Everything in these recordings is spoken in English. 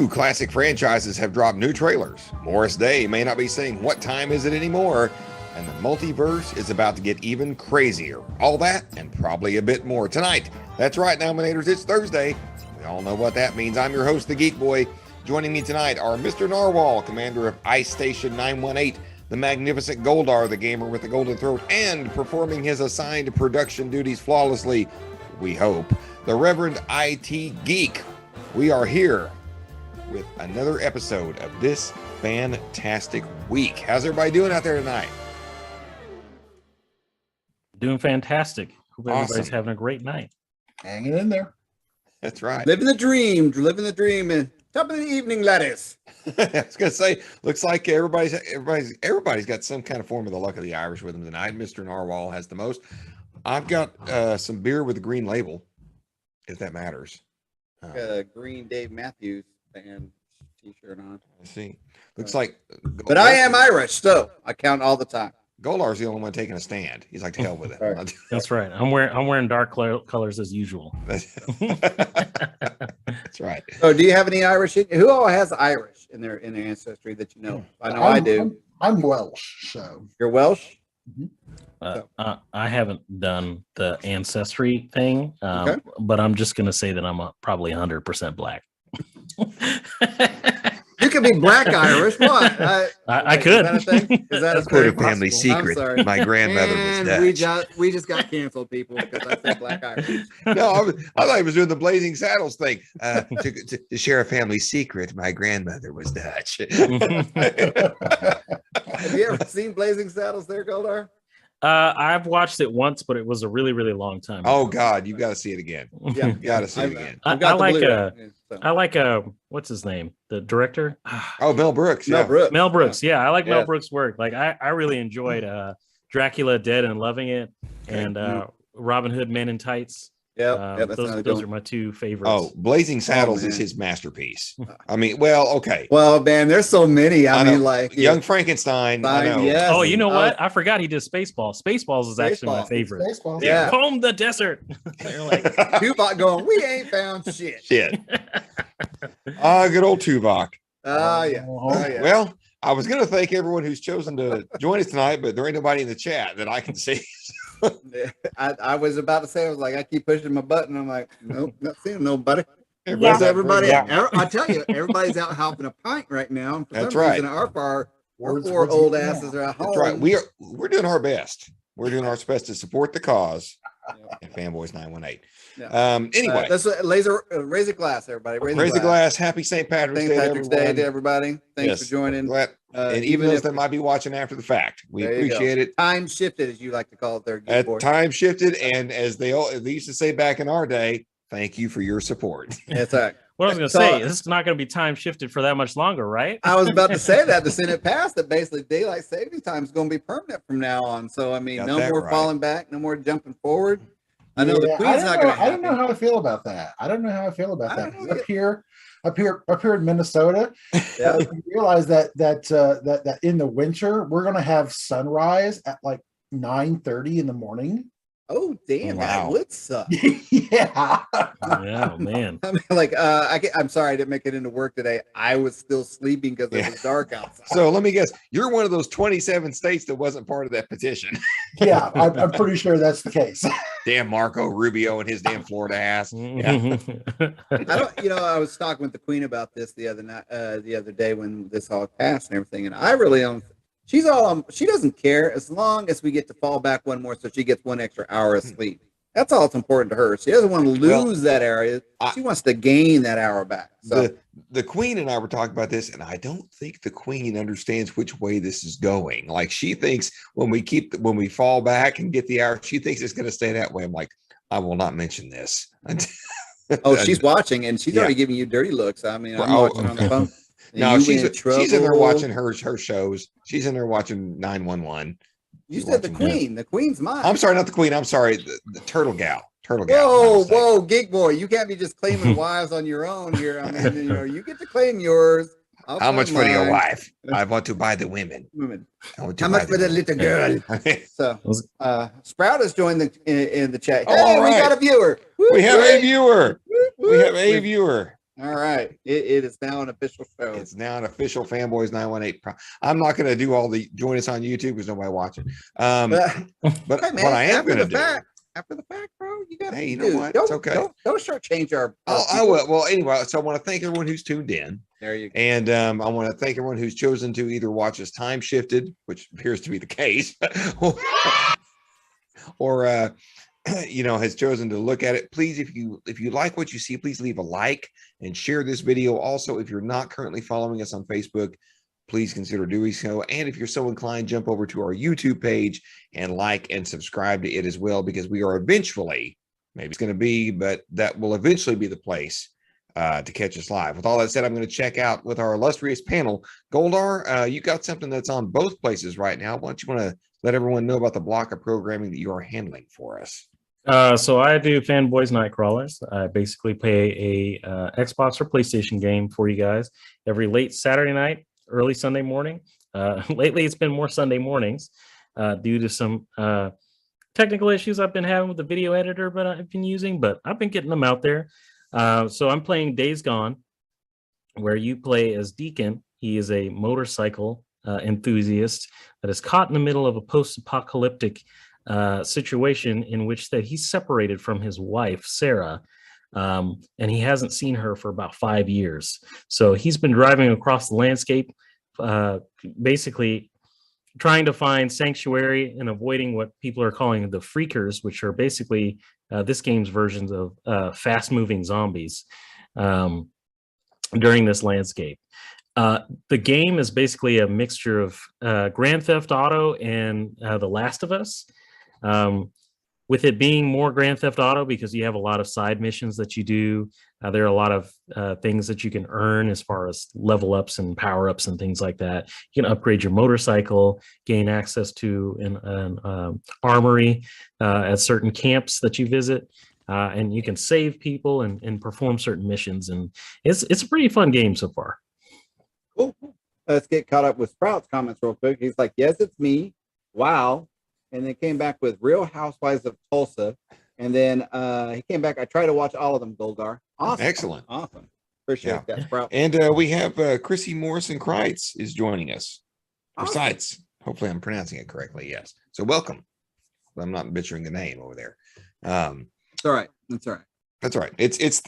Two classic franchises have dropped new trailers. Morris Day may not be saying what time is it anymore, and the multiverse is about to get even crazier. All that and probably a bit more tonight. That's right, Nominators, it's Thursday. We all know what that means. I'm your host, the Geek Boy. Joining me tonight are Mr. Narwhal, commander of Ice Station 918, the magnificent Goldar, the gamer with the golden throat, and performing his assigned production duties flawlessly, we hope, the Reverend IT Geek. We are here with another episode of this fantastic week. How's everybody doing out there tonight? Doing fantastic. Hope everybody's Awesome. having a great night. Hanging in there. That's right. Living the dream. And top of the evening, laddies. I was gonna say, looks like everybody's got some kind of form of the luck of the Irish with them tonight. Mr. Narwhal has the most. I've got some beer with a green label, if that matters. Green Dave Matthews fan t-shirt on. I see. Looks like, But I am Irish, so I count all the time. Goldar's the only one taking a stand. He's like, to hell with it. Right. That's right. I'm wearing dark colors as usual. That's right. So, do you have any Irish? Who all has Irish in their ancestry that you know? I know I do. I'm Welsh, so You're Welsh. I haven't done the ancestry thing, Okay. but I'm just going to say that I'm probably 100% black. You can be black Irish. What? I could. Is that a thing? Is that That's a quite a thing? family I'm secret. sorry. My grandmother was And Dutch. we just got canceled, people, because I said black Irish. No, I thought he was doing the Blazing Saddles thing. To share a family secret, my grandmother was Dutch. Have you ever seen Blazing Saddles there, Goldar? I've watched it once, but it was a really, really long time ago. Oh God, you got to see it again. Yeah, You got to see it again. I've got the like Blu-ray, so. I like what's his name? The director? Oh, Mel Brooks. Mel Yeah. Brooks. Mel Brooks. Yeah, I like Yeah. Mel Brooks' work. Like I really enjoyed Dracula Dead and Loving It, and Robin Hood Men in Tights. Yeah, that's another those good are one. my two favorites. Oh, Blazing Saddles is man. his masterpiece. I mean, well, okay. Well, man, there's so many. I know. mean, like Young Frankenstein. I know. Yes. Oh, you know what? I forgot he did Spaceballs. Spaceballs is actually my Spaceballs. favorite. Spaceballs. Yeah. Comb the desert. They're like, Tuvok going, we ain't found shit. Shit. Good old Tuvok. Yeah. Oh, yeah. Well, I was going to thank everyone who's chosen to join us tonight, but there ain't nobody in the chat that I can see. I was about to say, I was like, I keep pushing my button. I'm like, nope, not seeing nobody. Everybody's Where's everybody? Yeah. I tell you, everybody's out helping a pint right now. And for That's some right. reason, our Words poor with old you. asses are at home. That's right. We're doing our best. We're doing our best to support the cause. And Fanboys 918. Yeah. Anyway, Let's raise a glass, everybody. raise the glass. Happy St. Patrick's St. Day, Patrick's Day everyone. to everybody. Thanks Yes. for joining. Glad- and even those that might be watching after the fact, we There you go. appreciate it. Time shifted, as you like to call it there, Geek Boy. Time shifted, and as they used to say back in our day, thank you for your support. That's right. what I was going to So- say, this is not going to be time shifted for that much longer, right? I was about to say that the Senate passed that basically daylight saving time is going to be permanent from now on. So I mean, Got no that more right. falling back, no more jumping forward. I know the Yeah, Queen's not going to. I don't know how I feel about that. I don't know how I feel about I that. don't 'Cause know. Up here in Minnesota, Yeah. you realize that in the winter we're gonna have sunrise at like 9:30 in the morning. Oh damn, Wow. that would suck. Yeah. Yeah, man. I mean, like, I'm sorry I didn't make it into work today. I was still sleeping because it was dark outside. So let me guess, you're one of those 27 states that wasn't part of that petition. Yeah, I'm pretty sure that's the case. Damn Marco Rubio and his damn Florida ass. I don't, I was talking with the Queen about this the other day when this all passed and everything, and I really don't. She doesn't care as long as we get to fall back one more, so she gets one extra hour of sleep. That's all that's important to her. She doesn't want to lose that area. She wants to gain that hour back. So The Queen and I were talking about this, and I don't think the Queen understands which way this is going. Like, she thinks when we fall back and get the hour, she thinks it's going to stay that way. I'm like, I will not mention this. she's watching, and she's already giving you dirty looks. I mean, I'm watching on the phone. No, she's in there trouble. watching her shows. She's in there watching 911. You said the Queen. The Queen's mine. I'm sorry, not the Queen. I'm sorry, the Turtle Gal. Whoa, Geek Boy! You can't be just claiming wives on your own here. I mean, you get to claim yours. How much for your wife? I want to buy the women. How much for the little girl? So, Sprout has joined in the chat. Hey, we got a viewer. We have a viewer. We have a viewer. All right. It is now an official show. It's now an official Fanboys 918. I'm not going to do all the join us on YouTube because nobody watching. But Hey, what man, I am going to do. After the fact, bro, you got. Hey, you know what? It's okay. Don't shortchange our. I will. Well, anyway, so I want to thank everyone who's tuned in. There you go. And I want to thank everyone who's chosen to either watch us time shifted, which appears to be the case, or has chosen to look at it. Please, if you like what you see, please leave a like and share this video. Also, if you're not currently following us on Facebook, please consider doing so. And if you're so inclined, jump over to our YouTube page and like and subscribe to it as well, because we are eventually, maybe it's going to be, but that will eventually be the place to catch us live. With all that said, I'm going to check out with our illustrious panel. Goldar, you got something that's on both places right now. Why don't you want to let everyone know about the block of programming that you are handling for us? So I do Fanboys Nightcrawlers. I basically play a Xbox or PlayStation game for you guys every late Saturday night, early Sunday morning. Lately, it's been more Sunday mornings due to some technical issues I've been having with the video editor I've been using, but I've been getting them out there. So I'm playing Days Gone, where you play as Deacon. He is a motorcycle enthusiast that is caught in the middle of a post-apocalyptic situation in which that he's separated from his wife, Sarah, and he hasn't seen her for about 5 years. So he's been driving across the landscape, basically trying to find sanctuary and avoiding what people are calling the freakers, which are basically this game's versions of fast-moving zombies during this landscape. The game is basically a mixture of Grand Theft Auto and The Last of Us, with it being more Grand Theft Auto because you have a lot of side missions that you do. There are a lot of things that you can earn as far as level ups and power ups and things like that. You can upgrade your motorcycle, gain access to an armory at certain camps that you visit, and you can save people and perform certain missions. And it's a pretty fun game so far. Cool. Let's get caught up with Sprout's comments real quick. He's like, yes, it's me. Wow. And then came back with Real Housewives of Tulsa. And then he came back. I try to watch all of them, Goldar. Awesome. Excellent. Awesome. Appreciate that, Sprout. And we have Chrissy Morrison Kreitz is joining us. Awesome. Kreitz. Hopefully I'm pronouncing it correctly. Yes. So welcome. I'm not butchering the name over there. It's all right. That's all right. That's all right. It's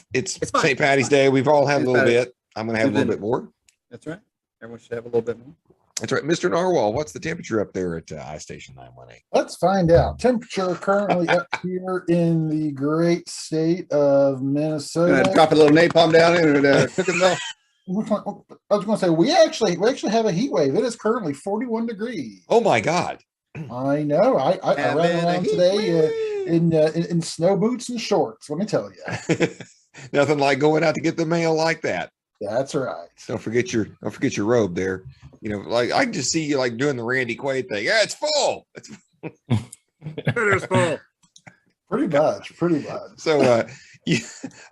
fine. St. Patty's Day. We've all had a little bit. I'm going to have a little bit more. That's right. Everyone should have a little bit more. That's right. Mr. Narwhal, what's the temperature up there at iStation 918? Let's find out. Temperature currently up here in the great state of Minnesota. Drop a little napalm down in and cook it off. I was going to say we actually have a heat wave. It is currently 41 degrees. Oh my God! I know. I ran around today in snow boots and shorts. Let me tell you. Nothing like going out to get the mail like that. That's right. Don't forget your robe there. You know, like I can just see you like doing the Randy Quaid thing. Yeah, it's full. It is full. Pretty much. So,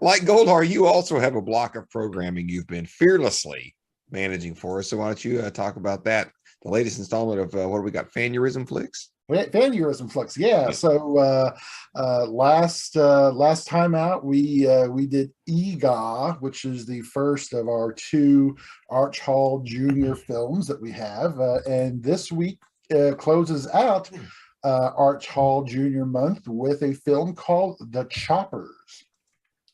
like Goldar, you also have a block of programming you've been fearlessly managing for us. So why don't you talk about that? The latest installment of what do we got? Fanurism Flicks. Fanurism Flicks, yeah. So last time out, we did EGA, which is the first of our 2 Arch Hall Junior films that we have, and this week closes out Arch Hall Junior Month with a film called The Choppers.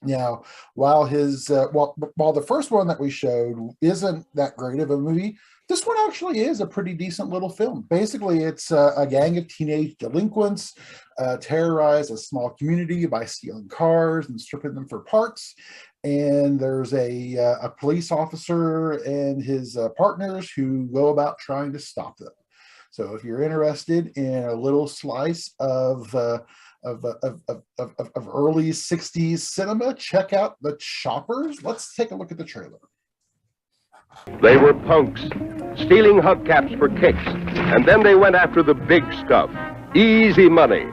Now, while the first one that we showed isn't that great of a movie, this one actually is a pretty decent little film. Basically, it's a gang of teenage delinquents terrorize a small community by stealing cars and stripping them for parts. And there's a police officer and his partners who go about trying to stop them. So if you're interested in a little slice of early 60s cinema, check out The Choppers. Let's take a look at the trailer. They were punks, stealing hubcaps for kicks, and then they went after the big stuff, easy money.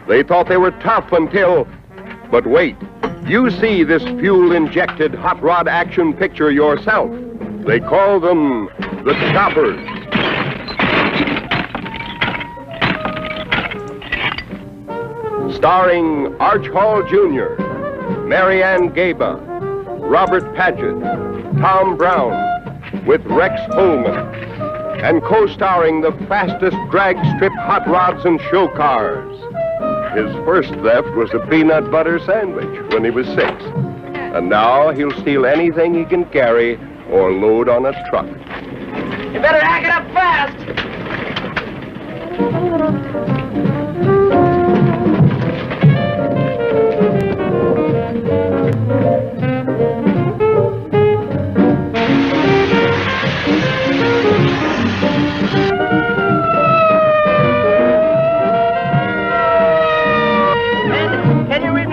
They thought they were tough until, but wait, you see this fuel-injected hot rod action picture yourself. They call them The Choppers. Starring Arch Hall Jr., Marianne Gaba, Robert Paget, Tom Brown, with Rex Pullman, and co-starring the fastest drag strip hot rods and show cars. His first theft was a peanut butter sandwich when he was 6. And now he'll steal anything he can carry or load on a truck. You better hack it up fast!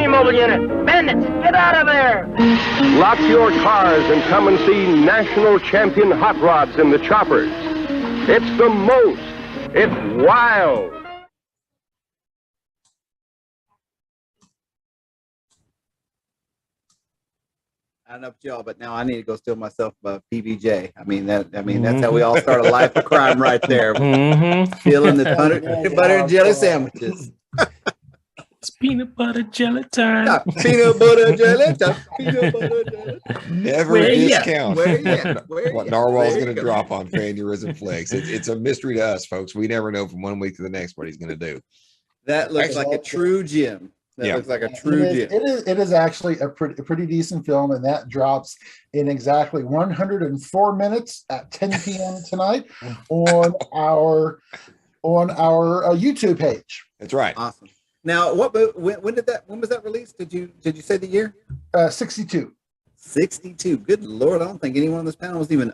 Mobile unit. Bandits, get out of there! Lock your cars and come and see national champion hot rods in the choppers. It's the most. It's wild. I don't know about y'all, but now I need to go steal myself a PBJ. I mean, that's how we all start a life of crime right there. Stealing the peanut butter and jelly sandwiches. It's peanut butter jelly time. Peanut butter jelly time. Peanut butter jelly. Never Where you at? discount Where you at? Where what you at? Narwhal's There going you to go. drop on Fanurism Flicks. It's a mystery to us, folks. We never know from one week to the next what he's going to do. That looks like a true gem. That looks like a true gem. It is actually a pretty decent film, and that drops in exactly 104 minutes at 10 p.m. tonight on our YouTube page. That's right. Awesome. Now, when was that released? Did you say the year? 62. 62. Good Lord, I don't think anyone on this panel was even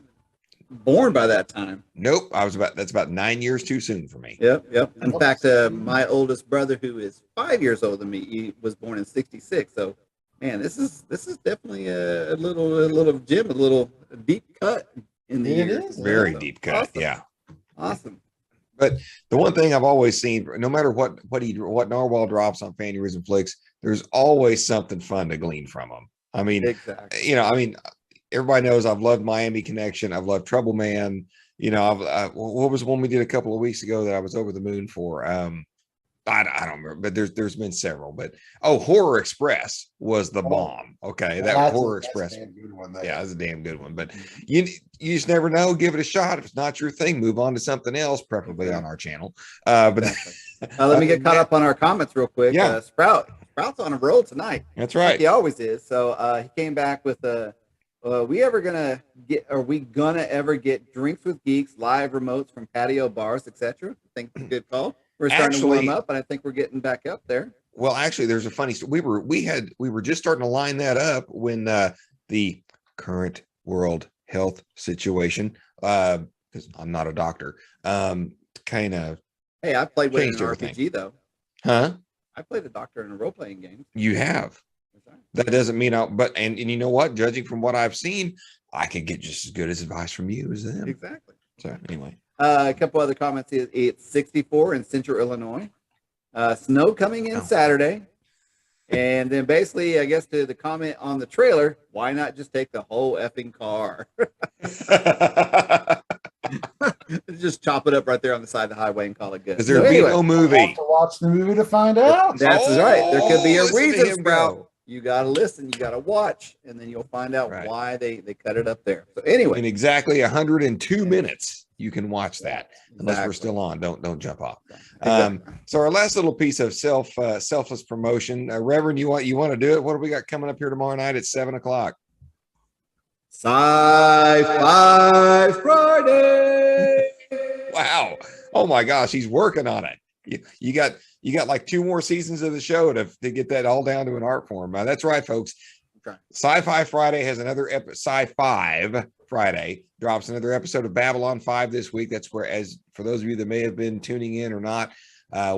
born by that time. Nope. That's about 9 years too soon for me. Yep. In fact, my oldest brother, who is 5 years older than me, he was born in 66. So, man, this is definitely a little gem, a little deep cut in the years. Very deep cut. Awesome. Yeah. Awesome. But the one thing I've always seen, no matter what Narwhal drops on Fanurism Flicks, there's always something fun to glean from them. I mean, exactly. Everybody knows I've loved Miami Connection. I've loved Trouble Man. What was one we did a couple of weeks ago that I was over the moon for? I don't remember, but there's been several. But Horror Express was the bomb. Okay, that Horror Express. That's a damn good one. Yeah, that's a damn good one. But you just never know. Give it a shot. If it's not your thing, move on to something else, preferably on our channel. But let me get caught up on our comments real quick. Yeah. Sprout's on a roll tonight. That's right. Like he always is. So he came back with are we gonna ever get Drinks with Geeks live remotes from patio bars, etc.? I think it's a good call. We're starting to warm up, and I think we're getting back up there. Well, actually, there's a funny story. We were just starting to line that up when the current world health situation, because I'm not a doctor, kind of. Hey, I played with an everything. RPG though. Huh? I played a doctor in a role playing game. You have. That doesn't mean and you know what? Judging from what I've seen, I can get just as good as advice from you as them. Exactly. So anyway. A couple other comments. It's 64 in Central Illinois. Snow coming in Saturday. And then basically, I guess to the comment on the trailer, why not just take the whole effing car? Just chop it up right there on the side of the highway and call it good. Is there a no movie? You have to watch the movie to find out. That's right. There could be a reason, Sprout. Go. You got to listen. You got to watch. And then you'll find out why they cut it up there. So anyway. In exactly 102 minutes, you can watch that. Unless we're still on. Don't jump off. So our last little piece of selfless promotion. Reverend, you want to do it? What do we got coming up here tomorrow night at 7:00? Sci-Fi Friday. Wow. Oh my gosh, he's working on it. You got like 2 more seasons of the show to get that all down to an art form. That's right, folks. Sci-Fi Friday has another Sci-Fi Friday drops another episode of Babylon 5 this week. That's where, as for those of you that may have been tuning in or not,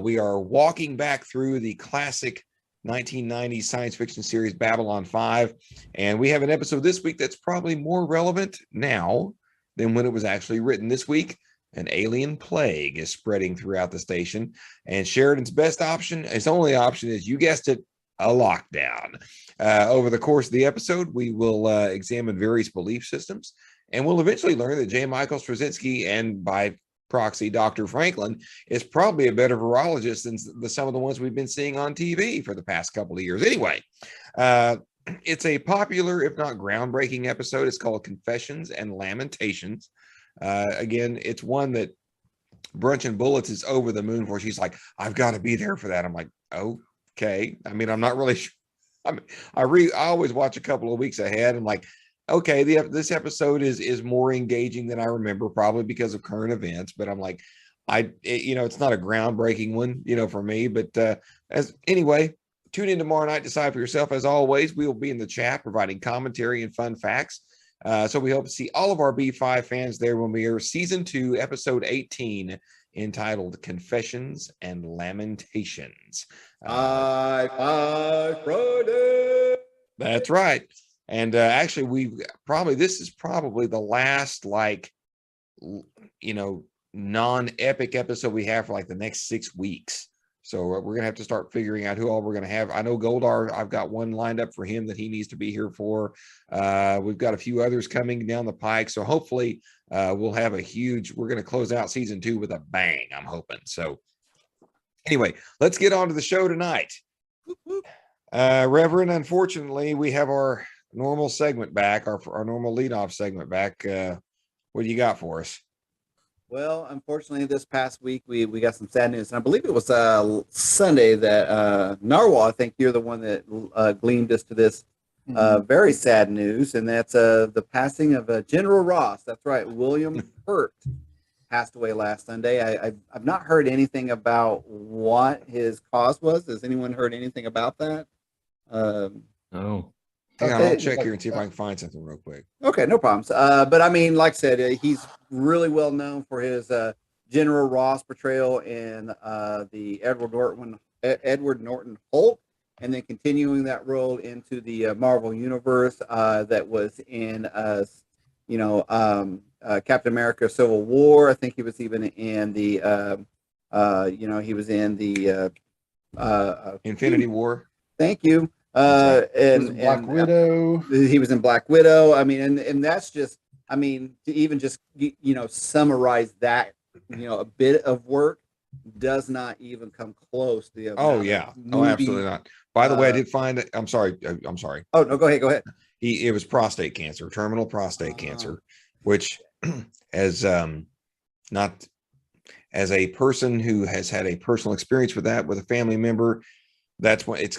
we are walking back through the classic 1990s science fiction series Babylon 5, and we have an episode this week that's probably more relevant now than when it was actually written. This week, an alien plague is spreading throughout the station, and Sheridan's best option, his only option, is, you guessed it, a lockdown. Over the course of the episode, we will examine various belief systems, and we'll eventually learn that J. Michael Straczynski, and by proxy Dr. Franklin, is probably a better virologist than some of the ones we've been seeing on TV for the past couple of years. Anyway, it's a popular, if not groundbreaking episode. It's called Confessions and Lamentations. Again, it's one that Brunch and Bullets is over the moon for. She's like, I've got to be there for that. I'm like, okay. I mean, I'm not really sure. I mean, I always watch a couple of weeks ahead. I'm like, okay, this episode is more engaging than I remember, probably because of current events. But I'm like, it's not a groundbreaking one, for me. But anyway, tune in tomorrow night, decide for yourself. As always, we will be in the chat providing commentary and fun facts. So we hope to see all of our B5 fans there when we are season 2, episode 18, entitled Confessions and Lamentations. Friday. That's right. And actually, this is probably the last, non-epic episode we have for like the next 6 weeks. So we're going to have to start figuring out who all we're going to have. I know Goldar, I've got one lined up for him that he needs to be here for. We've got a few others coming down the pike. So hopefully we'll have we're going to close out season 2 with a bang, I'm hoping. So anyway, let's get on to the show tonight. Reverend, unfortunately, we have our normal segment back, our normal leadoff segment back. What do you got for us? Well, unfortunately, this past week we got some sad news, and I believe it was Sunday that Narwhal. I think you're the one that gleamed us to this very sad news, and that's the passing of General Ross. That's right, William Hurt passed away last Sunday. I've not heard anything about what his cause was. Has anyone heard anything about that? No. Hang on, I'll check here and see if I can find something real quick. Okay, no problems. But I mean, like I said, he's really well known for his General Ross portrayal in the Edward Norton Hulk, and then continuing that role into the Marvel Universe that was in Captain America: Civil War. I think he was even in the he was in the Infinity War. Thank you. And Black Widow. He was in Black Widow. I mean, and that's just, I mean, to even just summarize that, a bit of work does not even come close to the absolutely not. By the way, I did find it. I'm sorry. Oh no, go ahead. It was prostate cancer, terminal prostate cancer, which as not as a person who has had a personal experience with that with a family member. That's when it's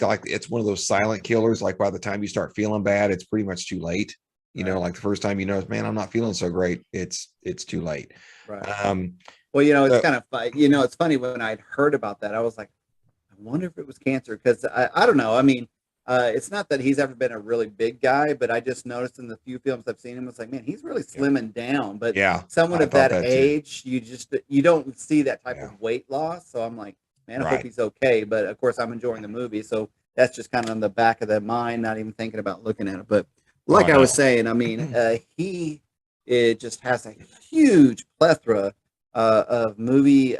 one of those silent killers. Like by the time you start feeling bad, it's pretty much too late. Like the first time man, I'm not feeling so great. It's too late. Right. Well, it's kind of it's funny when I'd heard about that. I was like, I wonder if it was cancer because I don't know. I mean, it's not that he's ever been a really big guy, but I just noticed in the few films I've seen him, it's like, man, he's really slimming down. But someone of that age, you don't see that type of weight loss. So I'm like, man, I hope he's okay. But of course, I'm enjoying the movie, so that's just kind of on the back of the mind, not even thinking about looking at it. But like I was saying, I mean, it just has a huge plethora of movies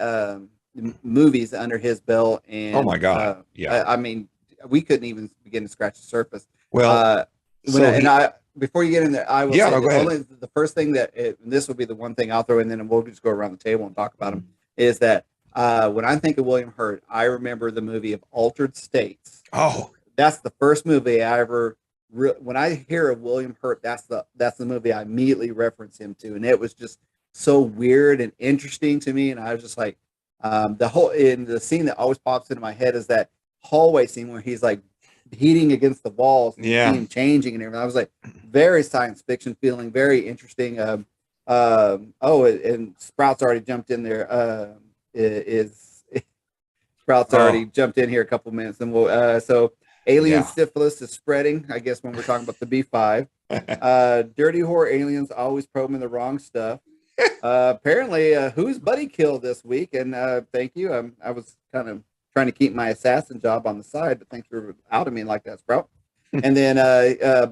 under his belt, and oh my god, I mean, we couldn't even begin to scratch the surface. Well, before you get in there, I will say the first thing this will be the one thing I'll throw in, and then we'll just go around the table and talk about them. Is that when I think of William Hurt, I remember the movie of Altered States. Oh, that's the first movie I ever. When I hear of William Hurt, that's the movie I immediately reference him to, and it was just so weird and interesting to me. And I was just like, the scene that always pops into my head is that hallway scene where he's like beating against the walls, and you see him changing and everything. I was like, very science fiction feeling, very interesting. And Sprout's already jumped in there. Sprouts already jumped in here a couple minutes, and we'll alien syphilis is spreading, I guess, when we're talking about the B5. Dirty horror aliens always probing the wrong stuff. Apparently who's buddy killed this week, and thank you. I was kind of trying to keep my assassin job on the side, but thanks for outing me like that, Sprout. And then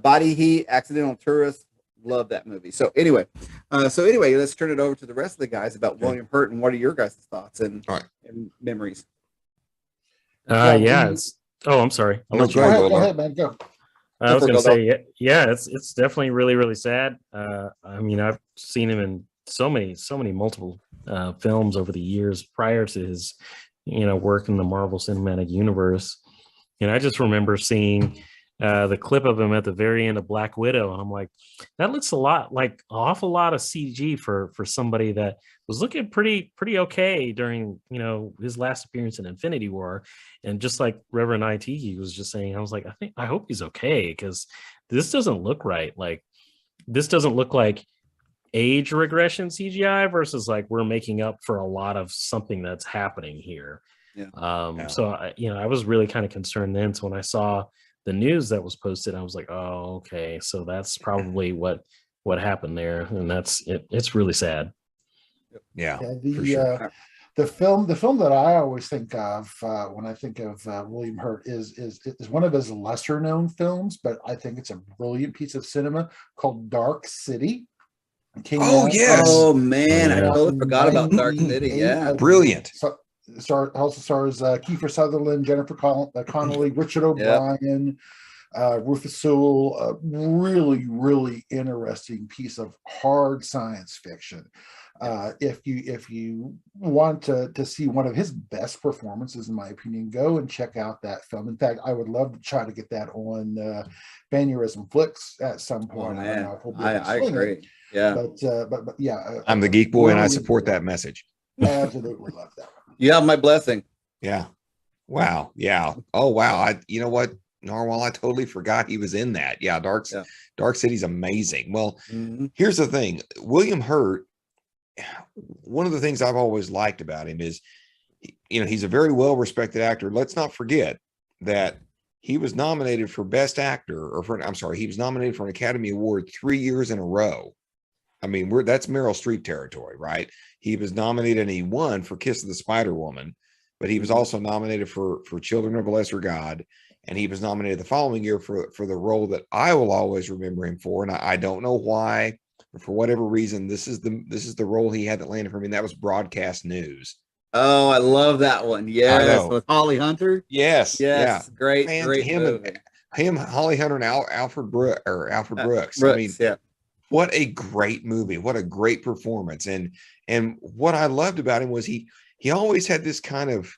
Body Heat, Accidental Tourist. Love that movie. So anyway, let's turn it over to the rest of the guys about William Hurt, and what are your guys' thoughts and memories? I'm sorry. Go ahead, man. Go. I was going to say, it's definitely really, really sad. I mean, I've seen him in so many multiple films over the years prior to his, work in the Marvel Cinematic Universe. And I just remember seeing the clip of him at the very end of Black Widow, and I'm like, that looks a lot like an awful lot of CG for somebody that was looking pretty okay during his last appearance in Infinity War. And just like Reverend IT was just saying, I was like, I hope he's okay, because this doesn't look right. Like, this doesn't look like age regression CGI versus like we're making up for a lot of something that's happening here. So I was really kind of concerned then. So when I saw the news that was posted, I was like, oh, okay, so that's probably what happened there, and that's it. It's really sad. Yeah, the for sure. the film that I always think of when I think of William Hurt is one of his lesser known films, but I think it's a brilliant piece of cinema called Dark City. Oh, yes. Oh man, I Yeah. totally forgot about Dark City. Yeah. Brilliant. Also stars Kiefer Sutherland, Jennifer Connelly, Richard O'Brien, Rufus Sewell. A really, really interesting piece of hard science fiction. If you want to see one of his best performances, in my opinion, go and check out that film. In fact, I would love to try to get that on Banurism Flicks at some point. Oh, I don't man. know if we'll be able to I swing agree. it, Yeah. but yeah, I'm the geek boy, and I support that message. Absolutely love that one. You have my blessing. Yeah. Wow. Yeah. Oh, wow. You know what, Narwhal, I totally forgot he was in that. Yeah. Dark City's amazing. Well, here's the thing. William Hurt, one of the things I've always liked about him is, he's a very well-respected actor. Let's not forget that he was nominated for Best Actor, he was nominated for an Academy Award 3 years in a row. I mean, that's Meryl Streep territory, right? He was nominated and he won for Kiss of the Spider Woman, but he was also nominated for Children of a Lesser God, and he was nominated the following year for the role that I will always remember him for, and I don't know why, but for whatever reason, this is the role he had that landed for me, and that was Broadcast News. Oh, I love that one. Yes, with Holly Hunter. Yes, yeah, great movie. Him, Holly Hunter, and Alfred Brooks. Brooks, I mean, what a great movie! What a great performance! And what I loved about him was he always had this kind of.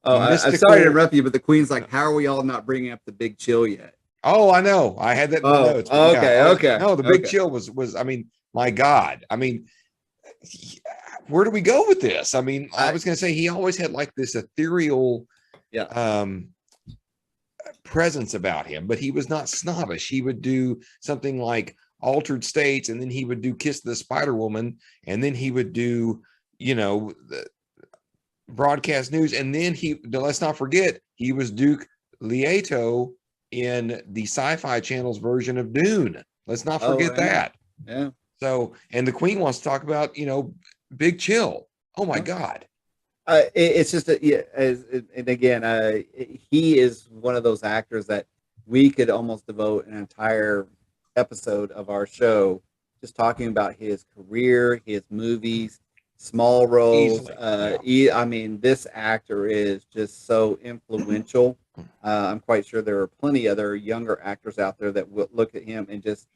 I'm sorry to interrupt you, but the Queen's like, how are we all not bringing up the Big Chill yet? Oh, I know. I had that in the notes. Okay. No, the Big Chill was. I mean, my God. I mean, where do we go with this? I mean, I was going to say he always had like this ethereal, presence about him, but he was not snobbish. He would do something like Altered States, and then he would do Kiss the Spider Woman, and then he would do, the Broadcast News, and then let's not forget, he was Duke Leto in the Sci-Fi Channel's version of Dune. Let's not forget that. Yeah. So, and the Queen wants to talk about, Big Chill. Oh my God. It's just and again, he is one of those actors that we could almost devote an entire episode of our show just talking about his career, his movies, small roles. I mean, this actor is just so influential. I'm quite sure there are plenty other younger actors out there that will look at him and just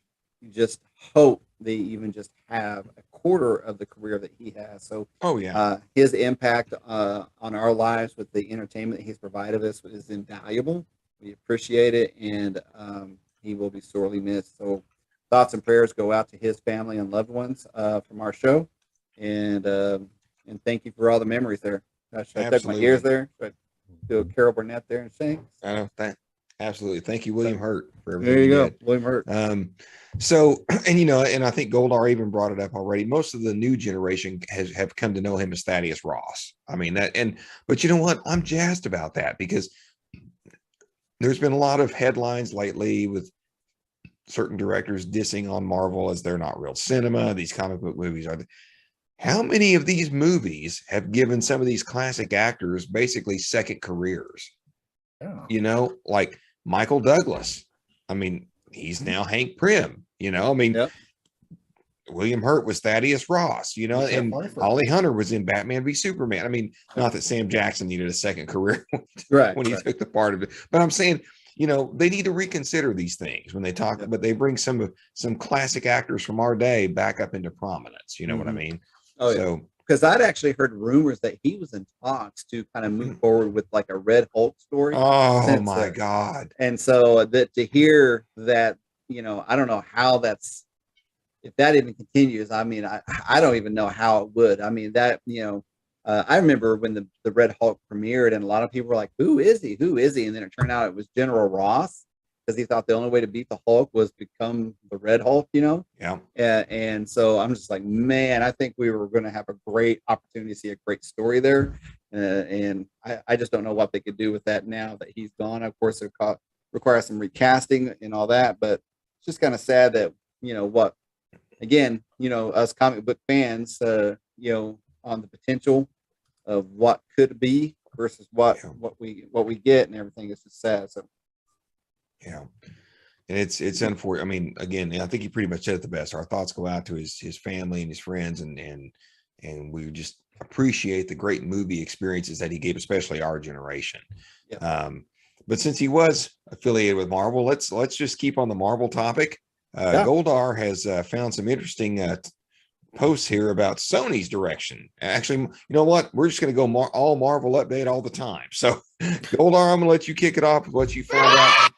hope they even just have a quarter of the career that he has. So, his impact on our lives with the entertainment he's provided us is invaluable. We appreciate it, and he will be sorely missed. So, thoughts and prayers go out to his family and loved ones from our show, and thank you for all the memories there. Should I tuck my ears there? Should I do a Carol Burnett there and sing? I don't. Absolutely. Thank you, William Hurt, for everything. There you go, William Hurt. So, and I think Goldar even brought it up already. Most of the new generation have come to know him as Thaddeus Ross. I mean but you know what? I'm jazzed about that, because there's been a lot of headlines lately with certain directors dissing on Marvel as they're not real cinema. These comic book movies are. How many of these movies have given some of these classic actors basically second careers? Yeah. Like Michael Douglas. I mean, he's now Hank Pym. William Hurt was Thaddeus Ross, and Holly Hunter was in Batman v Superman. I mean, not that Sam Jackson needed a second career when he took the part of it, but I'm saying, they need to reconsider these things when they talk, but they bring some classic actors from our day back up into prominence. You know what I mean? Oh, so because I'd actually heard rumors that he was in talks to kind of move forward with like a Red Hulk story. Oh my God. And so that to hear that, I don't know how if that even continues. I mean, I don't even know how it would. I mean, that, I remember when the Red Hulk premiered and a lot of people were like, who is he? Who is he? And then it turned out it was General Ross, because he thought the only way to beat the Hulk was become the Red Hulk, Yeah. And so I'm just like, man, I think we were going to have a great opportunity to see a great story there. And I just don't know what they could do with that now that he's gone. Of course, it requires some recasting and all that, but it's just kind of sad that, us comic book fans, on the potential of what could be versus what we get and everything is just sad. So. Yeah. And it's unfortunate. I mean, again, I think he pretty much said it the best. Our thoughts go out to his family and his friends, and we just appreciate the great movie experiences that he gave, especially our generation. Yeah. But since he was affiliated with Marvel, let's just keep on the Marvel topic. Goldar has found some interesting posts here about Sony's direction. Actually, you know what? We're just going to go all Marvel update all the time. So, Goldar, I'm going to let you kick it off with what you found out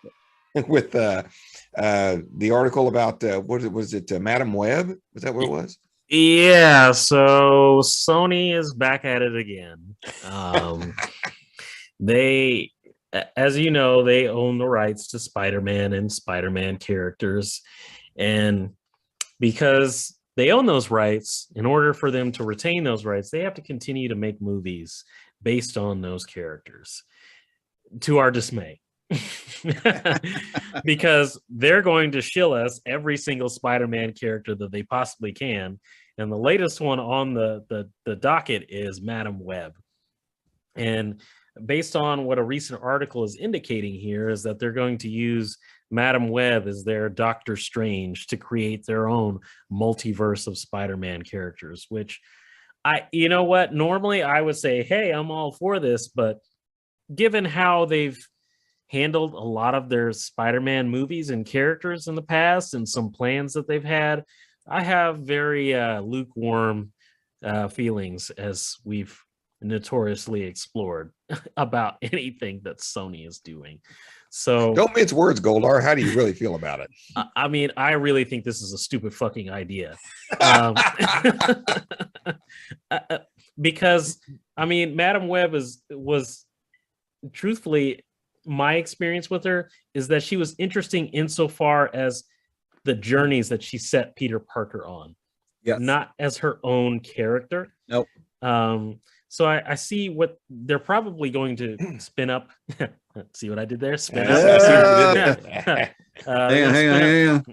with the article about what was it? Madam Web? Was that what it was? Yeah. So Sony is back at it again. They, as you know, they own the rights to Spider-Man and Spider-Man characters, and because they own those rights, in order for them to retain those rights, they have to continue to make movies based on those characters, to our dismay. Because they're going to shill us every single Spider-Man character that they possibly can. And the latest one on the docket is Madam Web. And based on what a recent article is indicating here is that they're going to use Madam Web as their Doctor Strange to create their own multiverse of Spider-Man characters, which you know what? Normally I would say, hey, I'm all for this, but given how they've handled a lot of their Spider-Man movies and characters in the past and some plans that they've had, I have very lukewarm feelings, as we've notoriously explored, about anything that Sony is doing. So don't mince words, Goldar. How do you really feel about it? I mean, I really think this is a stupid fucking idea. Because I mean, Madam Web was truthfully, my experience with her is that she was interesting insofar as the journeys that she set Peter Parker on, not as her own character. Nope. So I see what they're probably going to spin up. See what I did there? Spin up. I see what you did there. Hang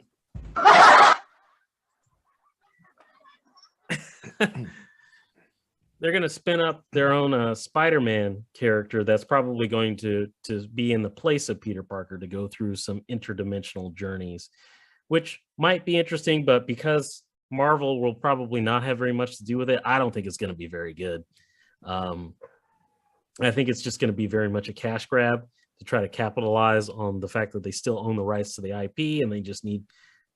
on. They're going to spin up their own Spider-Man character that's probably going to be in the place of Peter Parker to go through some interdimensional journeys, which might be interesting, but because Marvel will probably not have very much to do with it, I don't think it's going to be very good. I think it's just going to be very much a cash grab to try to capitalize on the fact that they still own the rights to the IP, and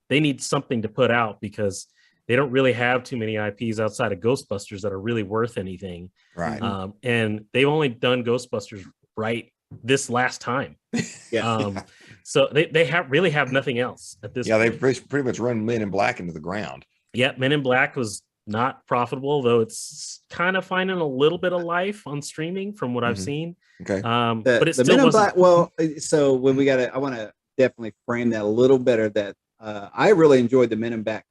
they need something to put out, because they don't really have too many IPs outside of Ghostbusters that are really worth anything. Right. And they've only done Ghostbusters right this last time. So they really have nothing else at this point. They've pretty much run Men in Black into the ground. Yeah, Men in Black was not profitable, though it's kind of finding a little bit of life on streaming from what I've seen. Okay. But it the still Men in wasn't. Black, well, so when I want to definitely frame that a little better, that I really enjoyed the Men in Black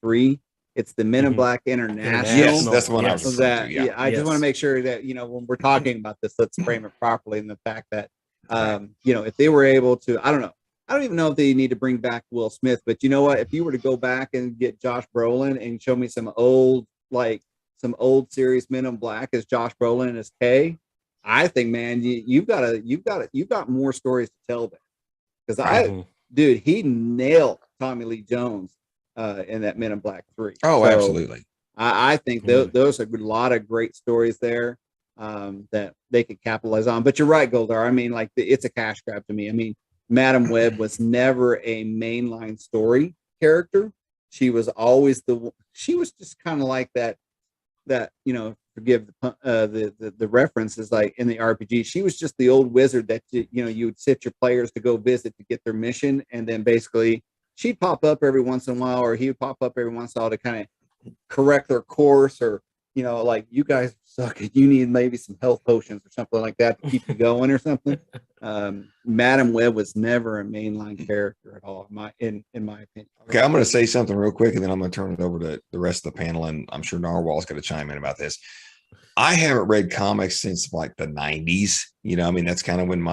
3. It's the Men in Black International. Yes, that's the one I was referring to. Yeah. I just want to make sure that, when we're talking about this, let's frame it properly. And the fact that, if they were able to, I don't even know if they need to bring back Will Smith, but you know what? If you were to go back and get Josh Brolin and show me some old series Men in Black as Josh Brolin as K, I think, man, you've got more stories to tell there. Because dude, he nailed Tommy Lee Jones in that Men in Black 3. Oh, so absolutely. I think those are a lot of great stories there that they could capitalize on. But you're right, Goldar. I mean, it's a cash grab to me. I mean, Madam Web was never a mainline story character. She was always she was just kind of like that that, forgive the reference, is like in the RPG, she was just the old wizard that you would sit your players to go visit to get their mission, and then basically she'd pop up every once in a while, or he would pop up every once in a while to kind of correct their course, or like, you guys suck, you need maybe some health potions or something like that to keep you going or something. Madam Web was never a mainline character at all, in my opinion. Okay, I'm going to say something real quick, and then I'm going to turn it over to the rest of the panel, and I'm sure Narwhal's going to chime in about this. I haven't read comics since like the 90s. I mean, that's kind of when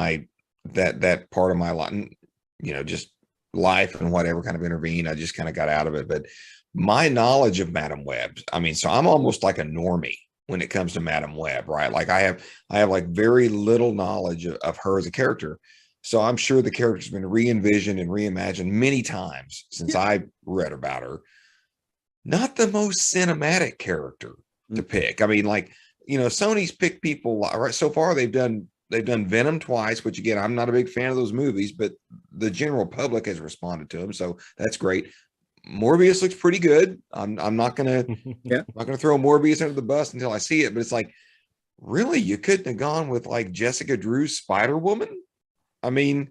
that part of my life, just life and whatever kind of intervened. I just kind of got out of it. But my knowledge of Madam Web, I mean, so I'm almost like a normie when it comes to Madam Web, right? Like I have like very little knowledge of her as a character. So I'm sure the character's been re-envisioned and reimagined many times since I read about her. Not the most cinematic character to pick. I mean, like, Sony's picked people right so far. They've done Venom twice, which again, I'm not a big fan of those movies, but the general public has responded to them, so that's great. Morbius looks pretty good. I'm not gonna throw Morbius under the bus until I see it, but it's like, really, you couldn't have gone with like Jessica Drew's Spider-Woman? I mean,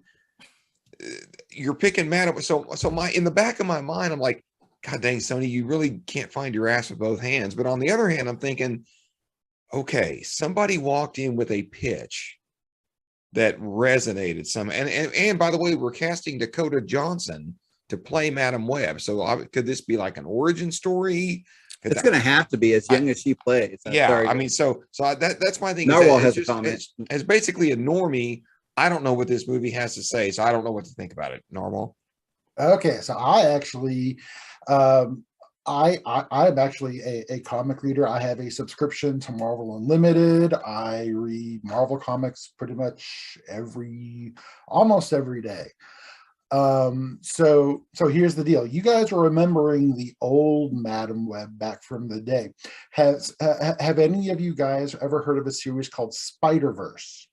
you're picking Madam. So in the back of my mind, I'm like, God dang, Sony, you really can't find your ass with both hands. But on the other hand, I'm thinking, okay, somebody walked in with a pitch that resonated some, and by the way, we're casting Dakota Johnson to play Madam Web. So could this be like an origin story? It's going to have to be, as young as she plays. I mean, so that's my thing. Narwhal has a comment. As basically a normie, I don't know what this movie has to say, so I don't know what to think about it. Narwhal. Okay, so I actually, I'm actually a comic reader. I have a subscription to Marvel Unlimited. I read Marvel comics pretty much almost every day. So here's the deal. You guys are remembering the old Madam Web back from the day. Have any of you guys ever heard of a series called Spider-Verse?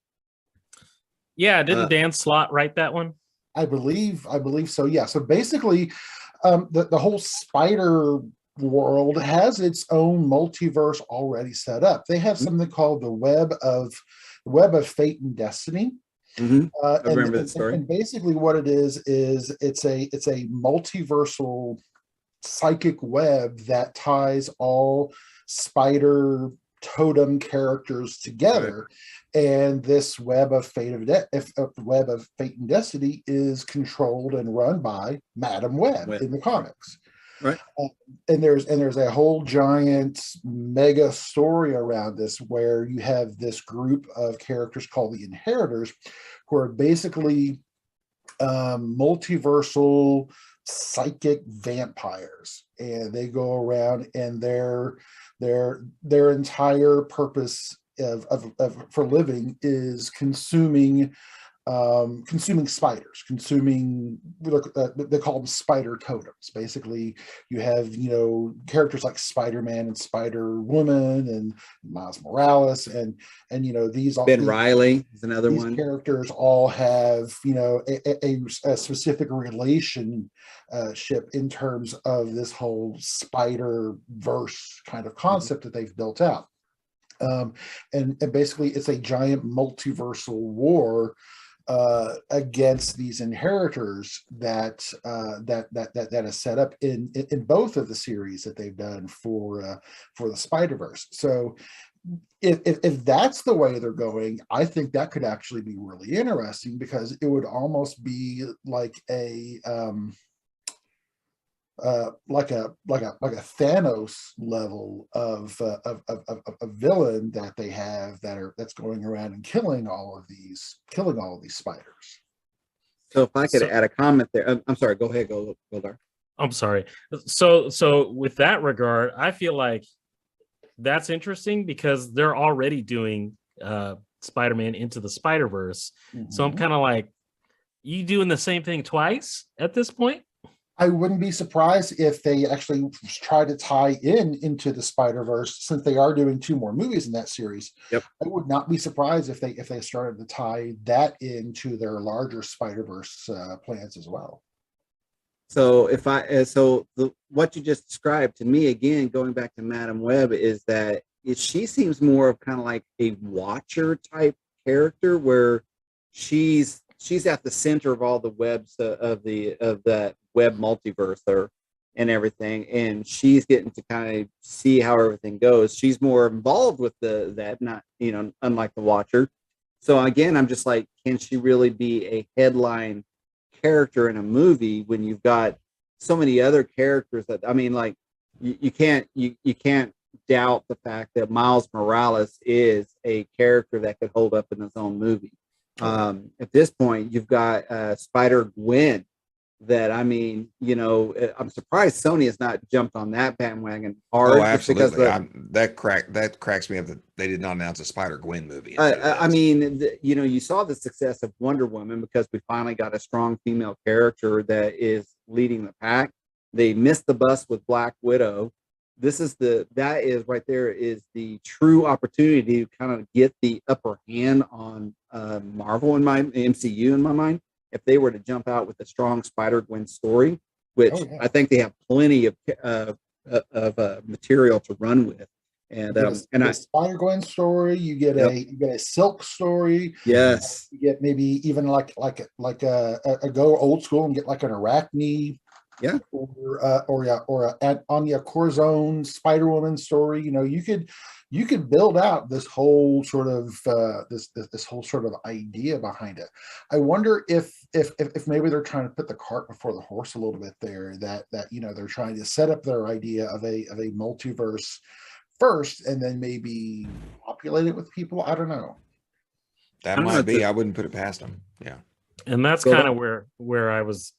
Yeah, didn't Dan Slott write that one? I believe so. Yeah. So basically, the whole spider world has its own multiverse already set up. They have something called the Web of Fate and Destiny. Mm-hmm. I remember that story. And basically, what it is it's a multiversal psychic web that ties all spider totem characters together. Right. And this Web of Fate and Destiny is controlled and run by Madam Web in the comics. Right. And there's a whole giant mega story around this, where you have this group of characters called the Inheritors, who are basically multiversal psychic vampires, and they go around, and their entire purpose for living is consuming spiders, they call them spider totems. Basically, you have characters like Spider-Man and Spider-Woman and Miles Morales, and these Ben Reilly is another these one. Characters all have a specific relationship in terms of this whole Spider-Verse kind of concept that they've built out. And basically, it's a giant multiversal war against these Inheritors that is set up in both of the series that they've done for the Spider-Verse. So if that's the way they're going, I think that could actually be really interesting, because it would almost be like a Thanos level of a villain that they have that's going around and killing all of these spiders. So if I could add a comment there, I'm sorry. Go ahead, Goldar. I'm sorry. So with that regard, I feel like that's interesting, because they're already doing Spider-Man Into the Spider-Verse. Mm-hmm. So I'm kind of like, you doing the same thing twice at this point? I wouldn't be surprised if they actually try to tie into the Spider-Verse, since they are doing 2 more movies in that series. Yep. I would not be surprised if they started to tie that into their larger Spider-Verse plans as well. So what you just described to me again, going back to Madam Web, is that she seems more of kind of like a watcher type character, where she's at the center of all the webs of that web multiverse there and everything, and she's getting to kind of see how everything goes. She's more involved with that, not unlike the watcher. So again, I'm just like, can she really be a headline character in a movie when you've got so many other characters that, I mean, like you can't doubt the fact that Miles Morales is a character that could hold up in his own movie. At this point, you've got Spider Gwen that, I mean, I'm surprised Sony has not jumped on that bandwagon hard. Oh, absolutely. That cracks me up that they did not announce a Spider-Gwen movie. I mean, you saw the success of Wonder Woman because we finally got a strong female character that is leading the pack. They missed the bus with Black Widow. That is right there is the true opportunity to kind of get the upper hand on Marvel in my MCU in my mind. If they were to jump out with a strong Spider-Gwen story, which I think they have plenty of material to run with, and a Spider-Gwen story, you get a Silk story, yes, you get maybe even like a go old school and get like an Arachne, or an Anya Corzone Spider-Woman story. You could build out this whole sort of this whole sort of idea behind it. I wonder if maybe they're trying to put the cart before the horse a little bit there, that they're trying to set up their idea of a multiverse first and then maybe populate it with people. I don't know. That might be. I wouldn't put it past them. Yeah. And that's kind of where I was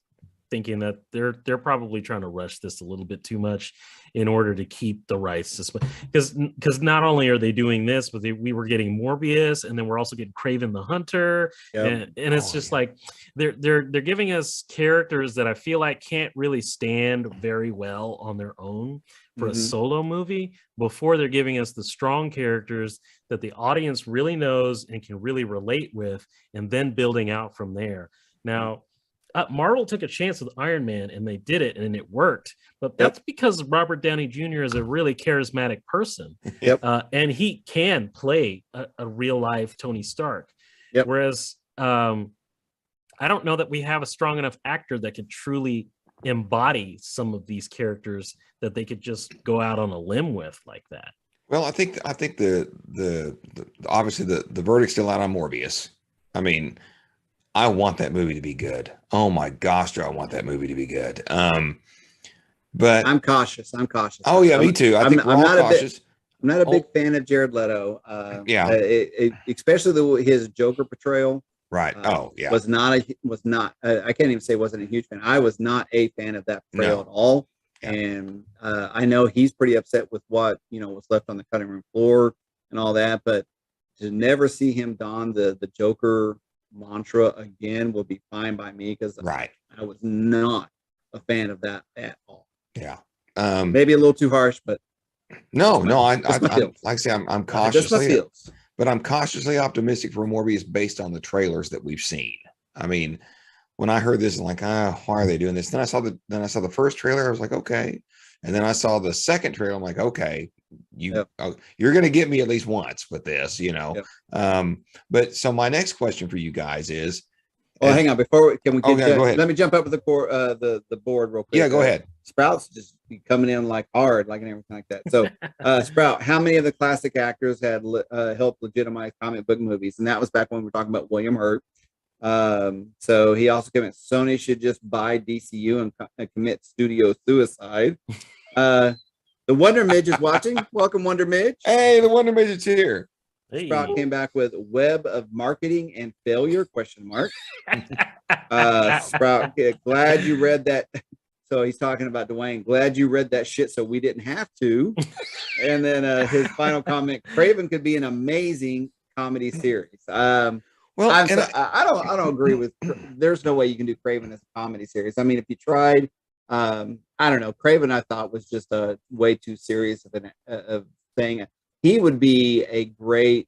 thinking that they're probably trying to rush this a little bit too much in order to keep the rights, because not only are they doing this, but we were getting Morbius, and then we're also getting Kraven the Hunter, and it's just like they're giving us characters that I feel like can't really stand very well on their own for a solo movie before they're giving us the strong characters that the audience really knows and can really relate with, and then building out from there. Now, Marvel took a chance with Iron Man and they did it and it worked, but that's because Robert Downey Jr. is a really charismatic person. And he can play a real life Tony Stark. Whereas I don't know that we have a strong enough actor that could truly embody some of these characters that they could just go out on a limb with like that. Well, I think the obviously the verdict's still out on Morbius. I mean, I want that movie to be good. Oh my gosh, do I want that movie to be good? But I'm cautious. Oh yeah, me too. I think we're all cautious. I'm not a big fan of Jared Leto. Especially his Joker portrayal. Right. Was not. I can't even say wasn't a huge fan. I was not a fan of that portrayal at all. Yeah. And I know he's pretty upset with what was left on the cutting room floor and all that. But to never see him don the Joker mantra again will be fine by me, because I was not a fan of that at all. Yeah. Maybe a little too harsh, but no, I like I say, I'm cautiously, but I'm cautiously optimistic for Morbius based on the trailers that we've seen. I mean, when I heard this, I'm like, why are they doing this? Then I saw the first trailer. I was like, okay. And then I saw the second trailer. I'm like, okay, you're going to get me at least once with this, But so my next question for you guys is, hang on, before can we get go ahead. Let me jump up with the board real quick. Yeah, go ahead. Sprout's just be coming in like hard, like and everything like that. So, Sprout, how many of the classic actors had helped legitimize comic book movies? And that was back when we were talking about William Hurt. So he also came in. Sony should just buy DCU and commit studio suicide. The Wonder Midge is watching. Welcome, Wonder Midge. Hey, the Wonder Midge is here. Hey. Sprout came back with web of marketing and failure ? Sprout, glad you read that. So he's talking about Dwayne. Glad you read that shit so we didn't have to. And then his final comment: Kraven could be an amazing comedy series. I don't agree with. There's no way you can do Kraven as a comedy series. I mean, if you tried, I don't know. Kraven, I thought, was just a way too serious of a thing. He would be a great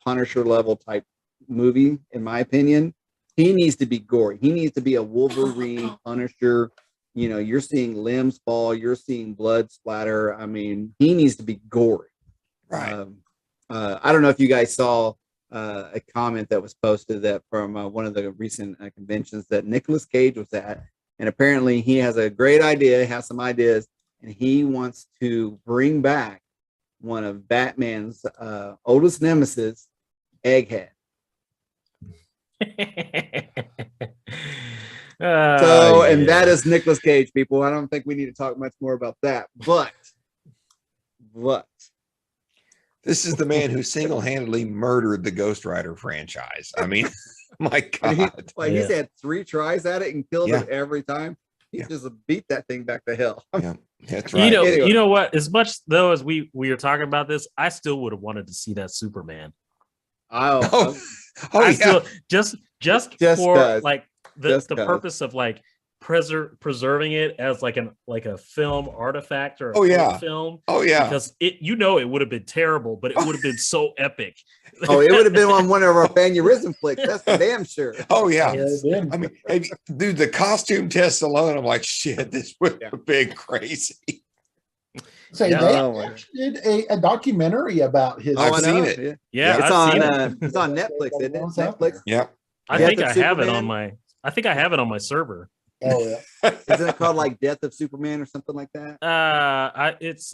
Punisher level type movie, in my opinion. He needs to be gory. He needs to be a Wolverine Punisher You know, you're seeing limbs fall, you're seeing blood splatter. I mean, he needs to be gory. Right. I don't know if you guys saw a comment that was posted that from one of the recent conventions that Nicolas Cage was at, and apparently he has a great idea, has some ideas, and he wants to bring back one of Batman's oldest nemesis, Egghead. And that is Nicolas Cage, people. I don't think we need to talk much more about that. But this is the man who single-handedly murdered the Ghost Rider franchise. I mean, my God. He's had 3 tries at it and killed Yeah. it every time. He Yeah. just beat that thing back to hell. Yeah, that's right. You know what? As much though as we were talking about this, I still would have wanted to see that Superman. Oh, I yeah. still just for cause. like the purpose of like preserving it as like a film artifact or a cult film. Oh yeah. Because it it would have been terrible, but it would have been so epic. Oh, it would have been on one of our aneurysm flicks. That's for damn sure. Oh yeah. Yeah, I mean, dude, the costume test alone, I'm like, shit, this would have been crazy. So Yeah. they actually did a documentary about his. I've seen it. Yeah, It's I've seen on it. it's on Netflix, isn't it? It's out Netflix. there. Yeah. I Death think of I have it Superman? on my server. Oh yeah. Isn't it called like Death of Superman or something like that? It's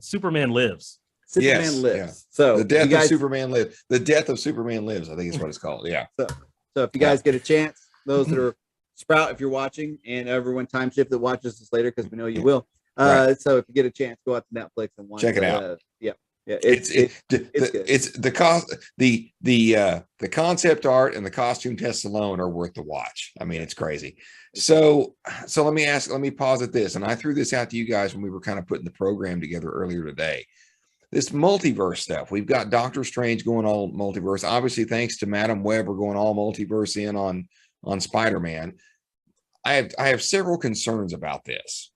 Superman Lives. Superman Yes, Lives. yeah. So The death you guys, of Superman lives. The death of Superman lives, I think is what it's called. Yeah. So if you guys get a chance, those that are Sprout, if you're watching, and everyone time shift that watches this later, because we know you will. Right. So if you get a chance, go out to Netflix and watch. Check it out. Yeah. It's good. the cost the concept art and the costume tests alone are worth the watch. I mean, it's crazy. So let me posit this, and I threw this out to you guys when we were kind of putting the program together earlier today. This multiverse stuff, we've got Doctor Strange going all multiverse. Obviously, thanks to Madam Web, we're going all multiverse in on Spider-Man. I have several concerns about this.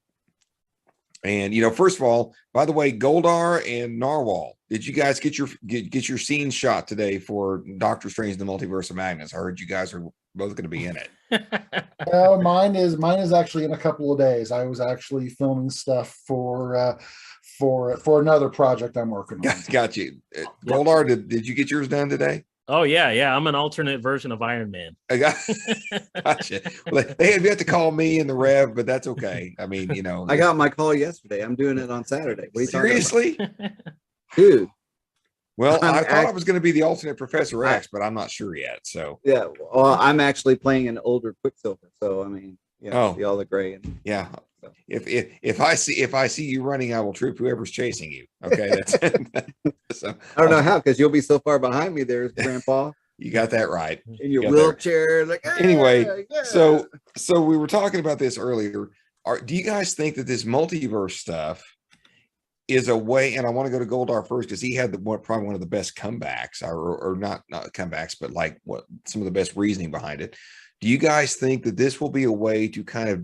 And first of all, by the way, Goldar and Narwhal, did you guys get your scene shot today for Doctor Strange and the Multiverse of Madness? I heard you guys are both going to be in it. Mine is actually in a couple of days. I was actually filming stuff for another project I'm working on. Got you. Goldar, did you get yours done today? Oh yeah. I'm an alternate version of Iron Man. I gotcha. Well, they have yet to call me in the Rev, but that's okay. I mean, I got my call yesterday. I'm doing it on Saturday. What are you seriously, talking about? Dude? Well, I thought I was going to be the alternate Professor X, but I'm not sure yet. So Yeah. Well, I'm actually playing an older Quicksilver. So I mean, see all the gray and yeah. If I see you running, I will troop whoever's chasing you. Okay, that's so. I don't know how, because you'll be so far behind me. There's Grandpa You got that right. in your Got wheelchair. Like Anyway, yeah. So we were talking about this earlier. Do you guys think that this multiverse stuff is a way? And I want to go to Goldar first because he had probably one of the best comebacks, or not comebacks, but like some of the best reasoning behind it. Do you guys think that this will be a way to kind of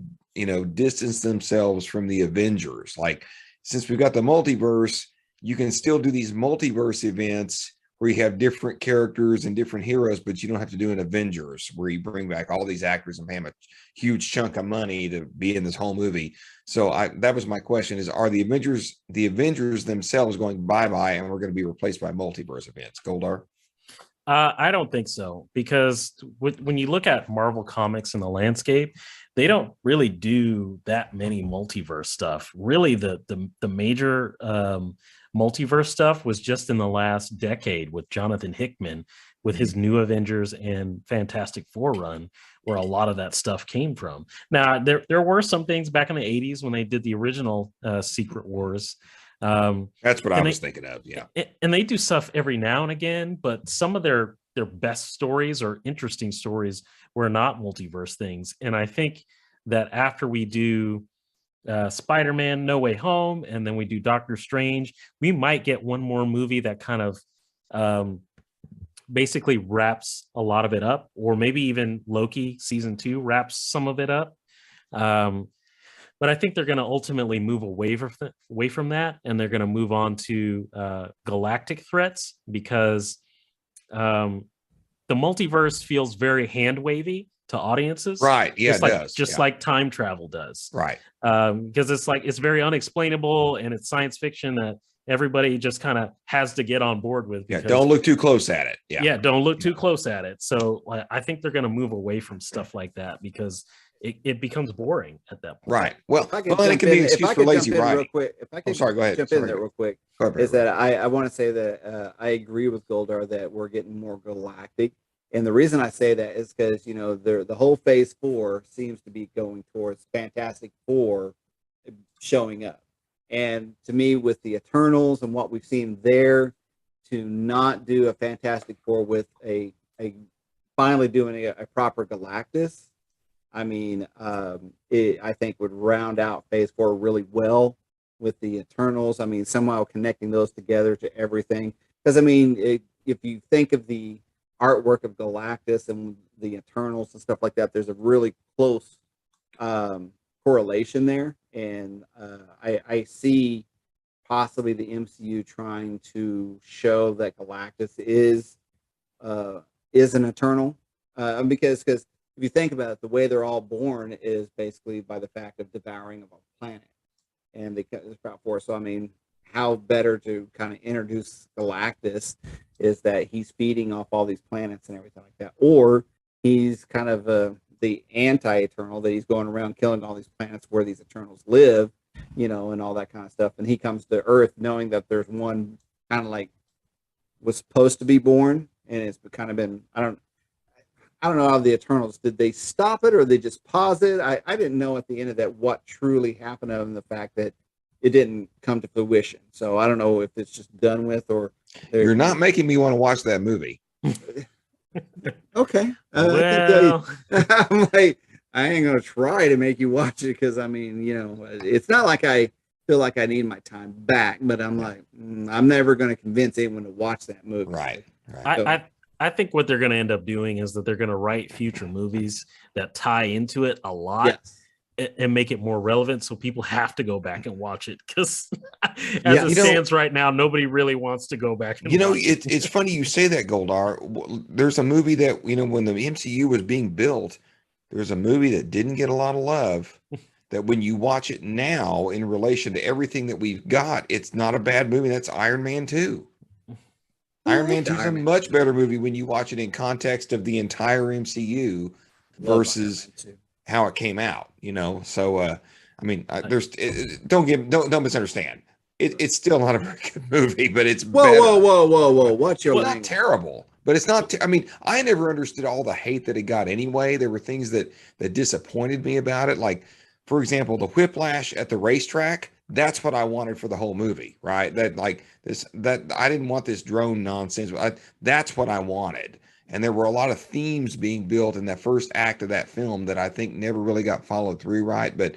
distance themselves from the Avengers? Like, since we've got the multiverse, you can still do these multiverse events where you have different characters and different heroes, but you don't have to do an Avengers where you bring back all these actors and pay them a huge chunk of money to be in this whole movie. So that was my question: are the Avengers themselves going bye-bye and we're going to be replaced by multiverse events? Goldar? I don't think so, because when you look at Marvel Comics in the landscape, they don't really do that many multiverse stuff. Really, the major multiverse stuff was just in the last decade with Jonathan Hickman, with his New Avengers and Fantastic Four run, where a lot of that stuff came from. Now, there were some things back in the 80s when they did the original Secret Wars. That's what I was thinking of. Yeah. And they do stuff every now and again, but some of their best stories or interesting stories were not multiverse things. And I think that after we do Spider-Man No Way Home, and then we do Doctor Strange, we might get one more movie that kind of basically wraps a lot of it up, or maybe even Loki season 2 wraps some of it up. But I think they're going to ultimately move away from that, and they're going to move on to galactic threats, because the multiverse feels very hand-wavy to audiences. Right. Yeah, just it like does. just Yeah. like time travel does. Right. Because it's very unexplainable and it's science fiction that everybody just kind of has to get on board with. Yeah. Because, Don't look too close at it. Yeah. don't look too close at it. So I think they're going to move away from stuff like that because it becomes boring at that point. Right. Well, If I could and it jump can be in, an if excuse I for could lazy jump in real writing. quick, if I could Sorry, go ahead. jump Sorry, in there go real quick, Go ahead, is Barry. that I want to say that I agree with Goldar that we're getting more galactic. And the reason I say that is because, you know, the whole phase 4 seems to be going towards Fantastic Four showing up. And to me, with the Eternals and what we've seen there, to not do a Fantastic Four with a finally doing a proper Galactus, I mean, I think would round out phase 4 really well with the Eternals. I mean, somehow connecting those together to everything. Because, I mean, if you think of the artwork of Galactus and the Eternals and stuff like that, there's a really close correlation there. And I see possibly the MCU trying to show that Galactus is an Eternal. Because if you think about it, the way they're all born is basically by the fact of devouring of a planet. And they cut this about for. So, I mean, how better to kind of introduce Galactus is that he's feeding off all these planets and everything like that. Or he's kind of the anti-Eternal, that he's going around killing all these planets where these Eternals live, you know, and all that kind of stuff. And he comes to Earth knowing that there's one kind of like was supposed to be born, and it's kind of been, I don't know how the Eternals, did they stop it or they just pause it? I didn't know at the end of that what truly happened, other than the fact that it didn't come to fruition. So I don't know if it's just done with or You're not making me want to watch that movie. Okay. Well, I'm like, I ain't gonna try to make you watch it because I mean, you know, it's not like I feel like I need my time back, but I'm like, I'm never gonna convince anyone to watch that movie. Right. Right. So, I think what they're going to end up doing is that they're going to write future movies that tie into it a lot. yes. And make it more relevant, so people have to go back and watch it. Because Yeah, it stands right now, nobody really wants to go back. And You know, watch it's funny you say that, Goldar. There's a movie that, you know, when the MCU was being built, there's a movie that didn't get a lot of love. That when you watch it now in relation to everything that we've got, it's not a bad movie. That's Iron Man 2. Iron Man 2 is a much better movie when you watch it in context of the entire MCU versus how it came out, you know. So I mean, don't misunderstand. It's still not a very good movie, but it's whoa. What's your It's not terrible, but it's not I mean, I never understood all the hate that it got anyway. There were things that disappointed me about it, like, for example, the whiplash at the racetrack. That's what I wanted for the whole movie, right? That I didn't want this drone nonsense. That's what I wanted. And there were a lot of themes being built in that first act of that film that I think never really got followed through right. But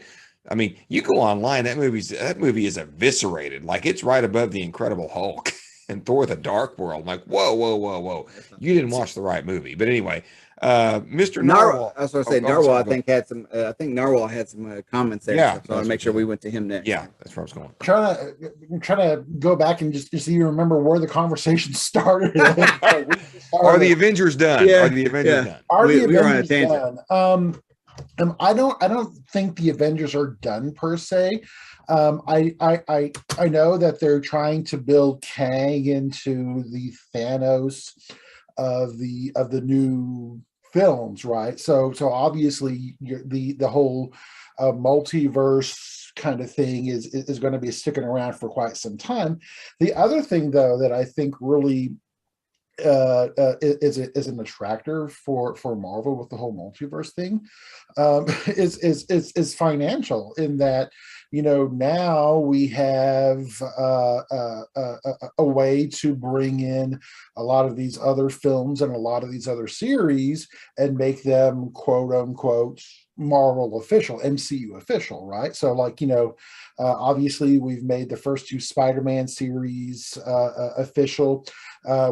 I mean, you go online, that movie is eviscerated. Like, it's right above the Incredible Hulk and Thor: The Dark World. Like, whoa. You didn't watch the right movie. But anyway, Mr. Narwhal. I was going to say Narwhal. I think had some. I think Narwhal had some comments there. Yeah, so I want to make sure we went to him next. Yeah, that's where I was going. Trying to go back and just so you remember where the conversation started. Are the Avengers done? Yeah, Are the Avengers done? Are the we were on a Avengers tangent. done? I don't think the Avengers are done per se. I know that they're trying to build Kang into the Thanos of the new films, right? So obviously the whole multiverse kind of thing is going to be sticking around for quite some time. The other thing, though, that I think really is an attractor for Marvel with the whole multiverse thing, is financial, in that, you know, now we have a way to bring in a lot of these other films and a lot of these other series and make them quote unquote Marvel official, MCU official, right? So, like, you know, obviously we've made the first 2 Spider-Man series official.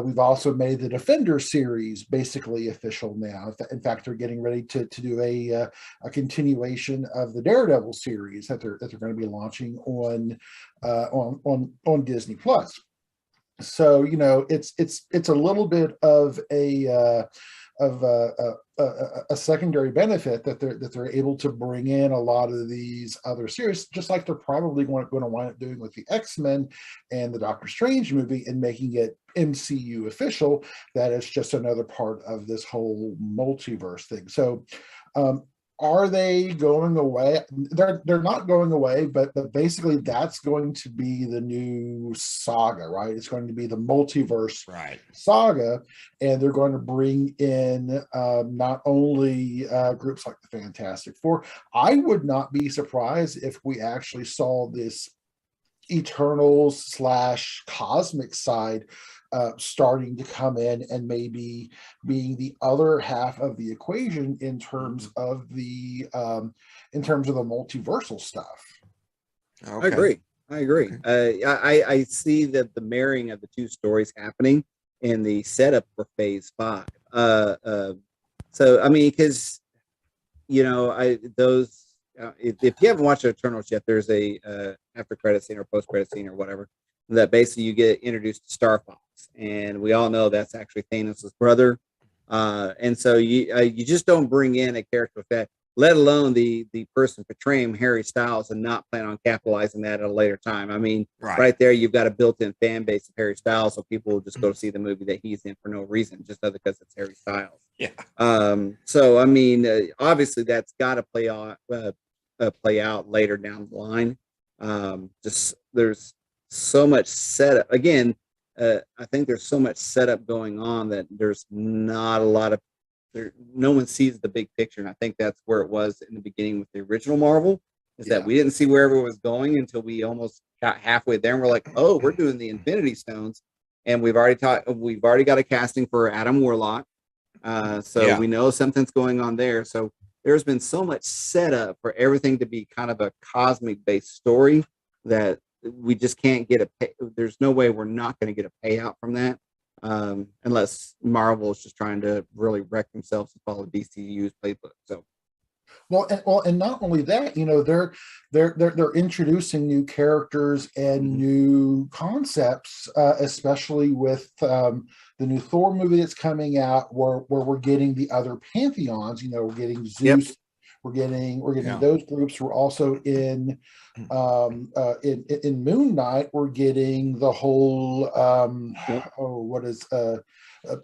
We've also made the Defender series basically official now. In fact, they're getting ready to do a continuation of the Daredevil series that they're going to be launching on Disney Plus. So, you know, it's a little bit of a a secondary benefit that they're able to bring in a lot of these other series, just like they're probably going to wind up doing with the X-Men and the Doctor Strange movie, and making it MCU official. That is just another part of this whole multiverse thing. So are they going away? They're not going away, but basically that's going to be the new saga, right? It's going to be the multiverse saga, and they're going to bring in not only groups like the Fantastic Four. I would not be surprised if we actually saw this Eternals / cosmic side starting to come in, and maybe being the other half of the equation in terms of the multiversal stuff. Okay. I agree. I see that the marrying of the two stories happening in the setup for Phase 5. So I mean, because if you haven't watched Eternals yet, there's a after credit scene or post credit scene or whatever that basically you get introduced to Star Fox, and we all know that's actually Thanos' brother. And so you just don't bring in a character with that, let alone the person portraying Harry Styles, and not plan on capitalizing that at a later time. I mean, right there, you've got a built-in fan base of Harry Styles, so people will just go to see the movie that he's in for no reason, just because it's Harry Styles. Yeah. So I mean, obviously that's got to play out later down the line. Just there's so much setup. Again, I think there's so much setup going on that there's not a lot of no one sees the big picture, and I think that's where it was in the beginning with the original Marvel, is that we didn't see where it was going until we almost got halfway there, and we're like, oh, we're doing the Infinity Stones, and we've already got a casting for Adam Warlock, so we know something's going on there. So there's been so much setup for everything to be kind of a cosmic based story that we just can't get there's no way we're not going to get a payout from that, unless Marvel is just trying to really wreck themselves and follow DCU's playbook. So, and not only that, they're introducing new characters and new concepts, especially with the new Thor movie that's coming out, where we're getting the other pantheons. We're getting Zeus. We're getting those groups. We're also in Moon Knight. We're getting the whole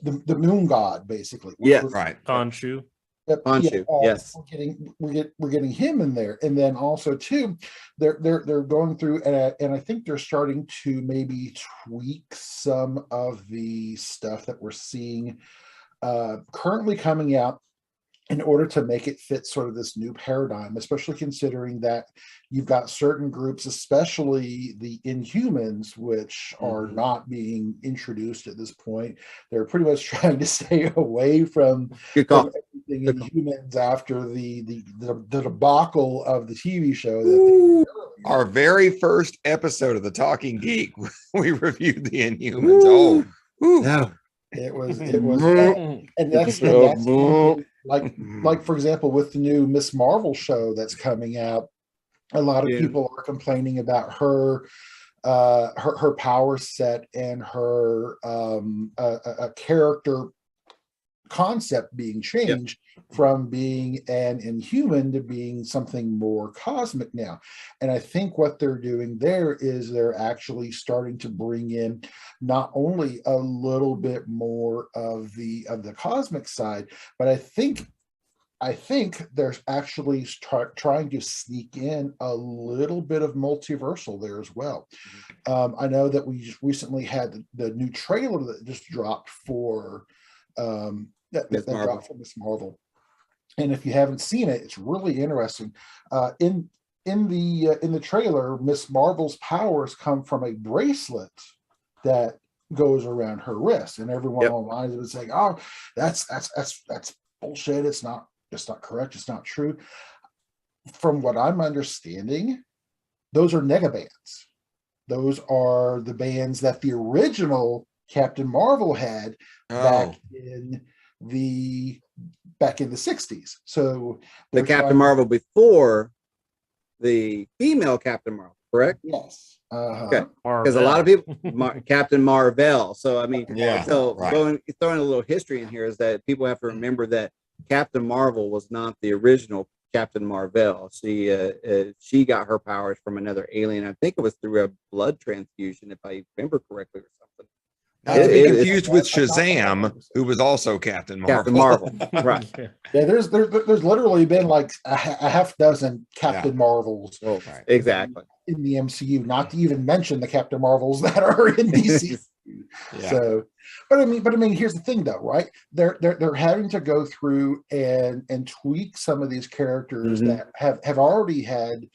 the Moon God, basically. Khonshu. Khonshu, yes. We're getting him in there, and then also too, they're going through, and I think they're starting to maybe tweak some of the stuff that we're seeing currently coming out, in order to make it fit sort of this new paradigm, especially considering that you've got certain groups, especially the Inhumans, which are not being introduced at this point. They're pretty much trying to stay away from everything Inhumans after the debacle of the TV show. Our very first episode of the Talking Geek, we reviewed the Inhumans. It was, and that's like for example, with the new Miss Marvel show that's coming out, a lot of people are complaining about her power set and her a character concept being changed from being an Inhuman to being something more cosmic now. And I think what they're doing there is they're actually starting to bring in not only a little bit more of the cosmic side, but I think they're actually trying to sneak in a little bit of multiversal there as well. I know that we just recently had the new trailer that just dropped for dropped for Miss Marvel, and if you haven't seen it, it's really interesting. In the trailer, Miss Marvel's powers come from a bracelet that goes around her wrist, and everyone online is saying, "Oh, that's bullshit. It's not correct. It's not true." From what I'm understanding, those are negabands. Those are the bands that the original Captain Marvel had back in the 60s. So the Captain Marvel before the female Captain Marvel. correct? Yes. Okay. Because a lot of people, Captain Marvel. So I mean, Yeah, so right. throwing a little history in here is that people have to remember that Captain Marvel was not the original Captain Marvel. She got her powers from another alien. I think it was through a blood transfusion, if I remember correctly, or something. Not to be It's confused with Shazam, who was also Captain Marvel. Captain Marvel, right? Yeah, there's literally been like a half dozen Captain Marvels Well, Right. exactly. in the MCU, not to even mention the Captain Marvels that are in DC. Yeah. So, but I mean, here's the thing, though, right? They're having to go through and tweak some of these characters that have already had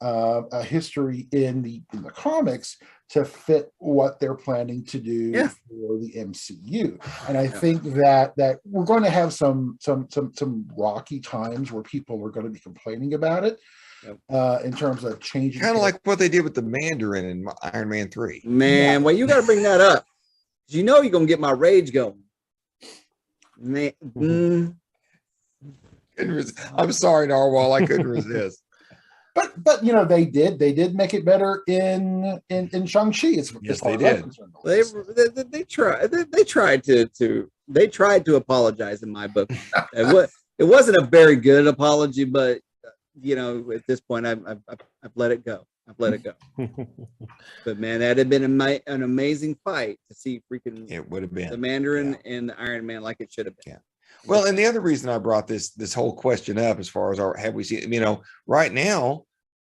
a history in the comics to fit what they're planning to do for the MCU. And I think that we're going to have some rocky times where people are going to be complaining about it. In terms of changing, kind of like what they did with the Mandarin in Iron Man 3. Man, well, you got to bring that up. You know you're gonna get my rage going. Man, I'm sorry, Narwhal, I couldn't resist. But you know they did make it better in Shang-Chi. Yes, they did. They tried to apologize in my book. It wasn't a very good apology, but you know, at this point, I've let it go. I've let it go. But man, that had been an amazing fight to see freaking. It would have been the Mandarin and the Iron Man like it should have been. Yeah. Well, and the other reason I brought this whole question up, as far as have we seen? You know, right now,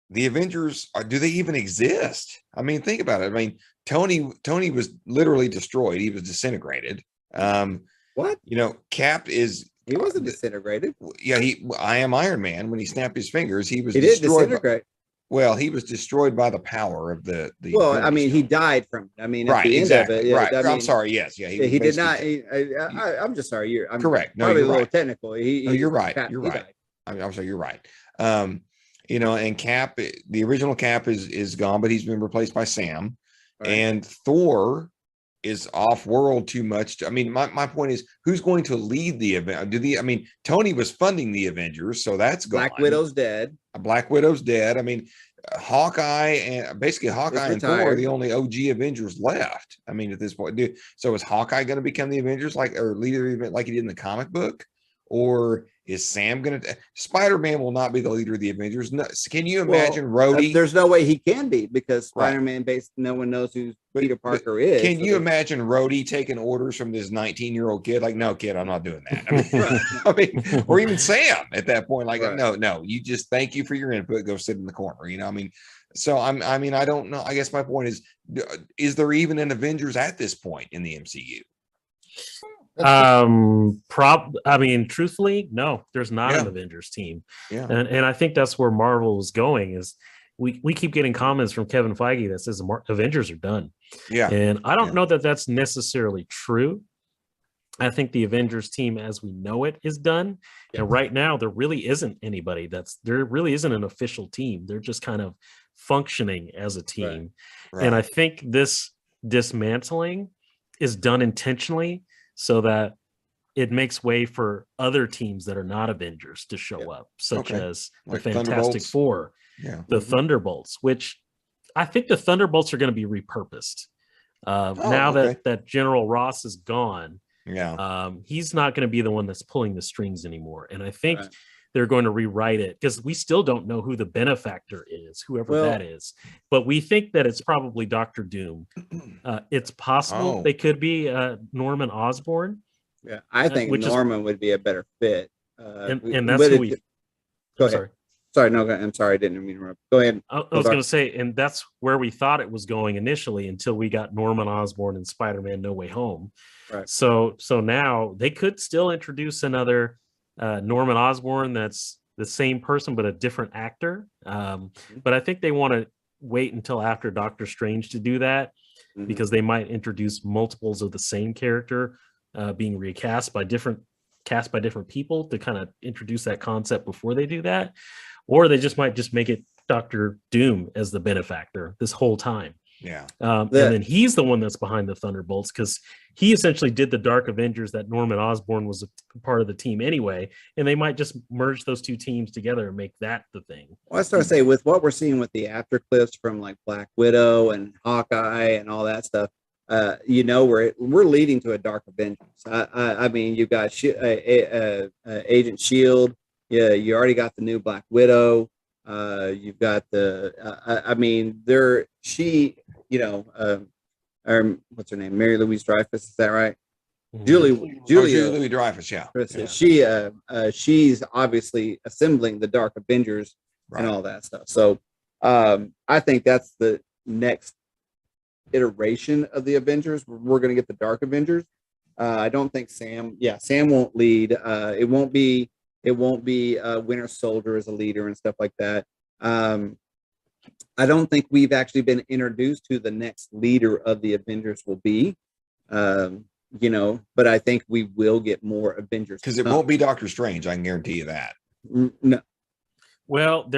the Avengers do they even exist? I mean, think about it. I mean, Tony was literally destroyed. He was disintegrated. What? You know, Cap is. He wasn't disintegrated. Yeah, I am Iron Man. When he snapped his fingers, he was He destroyed. did disintegrate. Well, he was destroyed by the power of the. Well, I mean, he died from it. I mean, right, at the exactly. end of it, yeah, right. I mean, I'm sorry. Yes, yeah. He did not. I'm just sorry. I'm correct. No, probably you're a little right. technical. You're right. You're right. Died. I'm sorry. You're right. You know, and Cap, the original Cap is gone, but he's been replaced by Sam, Right. and Thor is off world too much. I mean, my point is, who's going to lead the event? I mean, Tony was funding the Avengers, so that's gone. Black Widow's dead. Black Widow's dead. I mean, Hawkeye and Thor are the only OG Avengers left. I mean, at this point, so is Hawkeye going to become the Avengers or leader of the event like he did in the comic book? Or is Sam going to? Spider-Man will not be the leader of the Avengers. No, can you imagine Rhodey? There's no way he can be, because Spider-Man no one knows who Peter Parker is. Can you imagine Rhodey taking orders from this 19-year-old kid? Like, no, kid, I'm not doing that. I mean, or even Sam at that point, like, no, you just thank you for your input. Go sit in the corner. You know, I mean, so I mean, I don't know. I guess my point is there even an Avengers at this point in the MCU? I mean, truthfully, no, there's not an Avengers team. And I think that's where Marvel is going. Is we keep getting comments from Kevin Feige that says the Avengers are done. And I don't know that that's necessarily true. I think the Avengers team as we know it is done. And right now there really isn't anybody there really isn't an official team. They're just kind of functioning as a team. And I think this dismantling is done intentionally, so that it makes way for other teams that are not Avengers to show up, such as the Fantastic Four, the Thunderbolts, which I think the Thunderbolts are going to be repurposed. Now that General Ross is gone, he's not going to be the one that's pulling the strings anymore. And I think they're going to rewrite it, because we still don't know who the benefactor is, whoever that is. But we think that it's probably Dr. Doom. It's possible they could be Norman Osborn. Yeah, I think Norman would be a better fit. And that's who we. Go ahead. Sorry, no, I'm sorry, I didn't mean to interrupt. Go ahead. I was going to say, and that's where we thought it was going initially, until we got Norman Osborn and Spider-Man No Way Home. Right. So now they could still introduce another Norman Osborn that's the same person but a different actor. But I think they want to wait until after Doctor Strange to do that, because they might introduce multiples of the same character being recast by different people to kind of introduce that concept before they do that. Or they might just make it Dr. Doom as the benefactor this whole time. Yeah. And then he's the one that's behind the Thunderbolts because he essentially did the Dark Avengers that Norman Osborn was a part of the team anyway. And they might just merge those two teams together and make that the thing. Well, I start to say with what we're seeing with the after clips from like Black Widow and Hawkeye and all that stuff, we're leading to a Dark Avengers. I mean, you've got Agent Shield. Yeah, you already got the new Black Widow. You've got what's her name? Mary Louise Dreyfus, is that right? Julie Louis Dreyfus, yeah. She's obviously assembling the Dark Avengers and all that stuff. So I think that's the next iteration of the Avengers. We're going to get the Dark Avengers. I don't think Sam won't lead. It won't be Winter Soldier as a leader and stuff like that. I don't think we've actually been introduced to the next leader of the Avengers will be, but I think we will get more Avengers because it won't be Doctor Strange. I can guarantee you that. No. Well,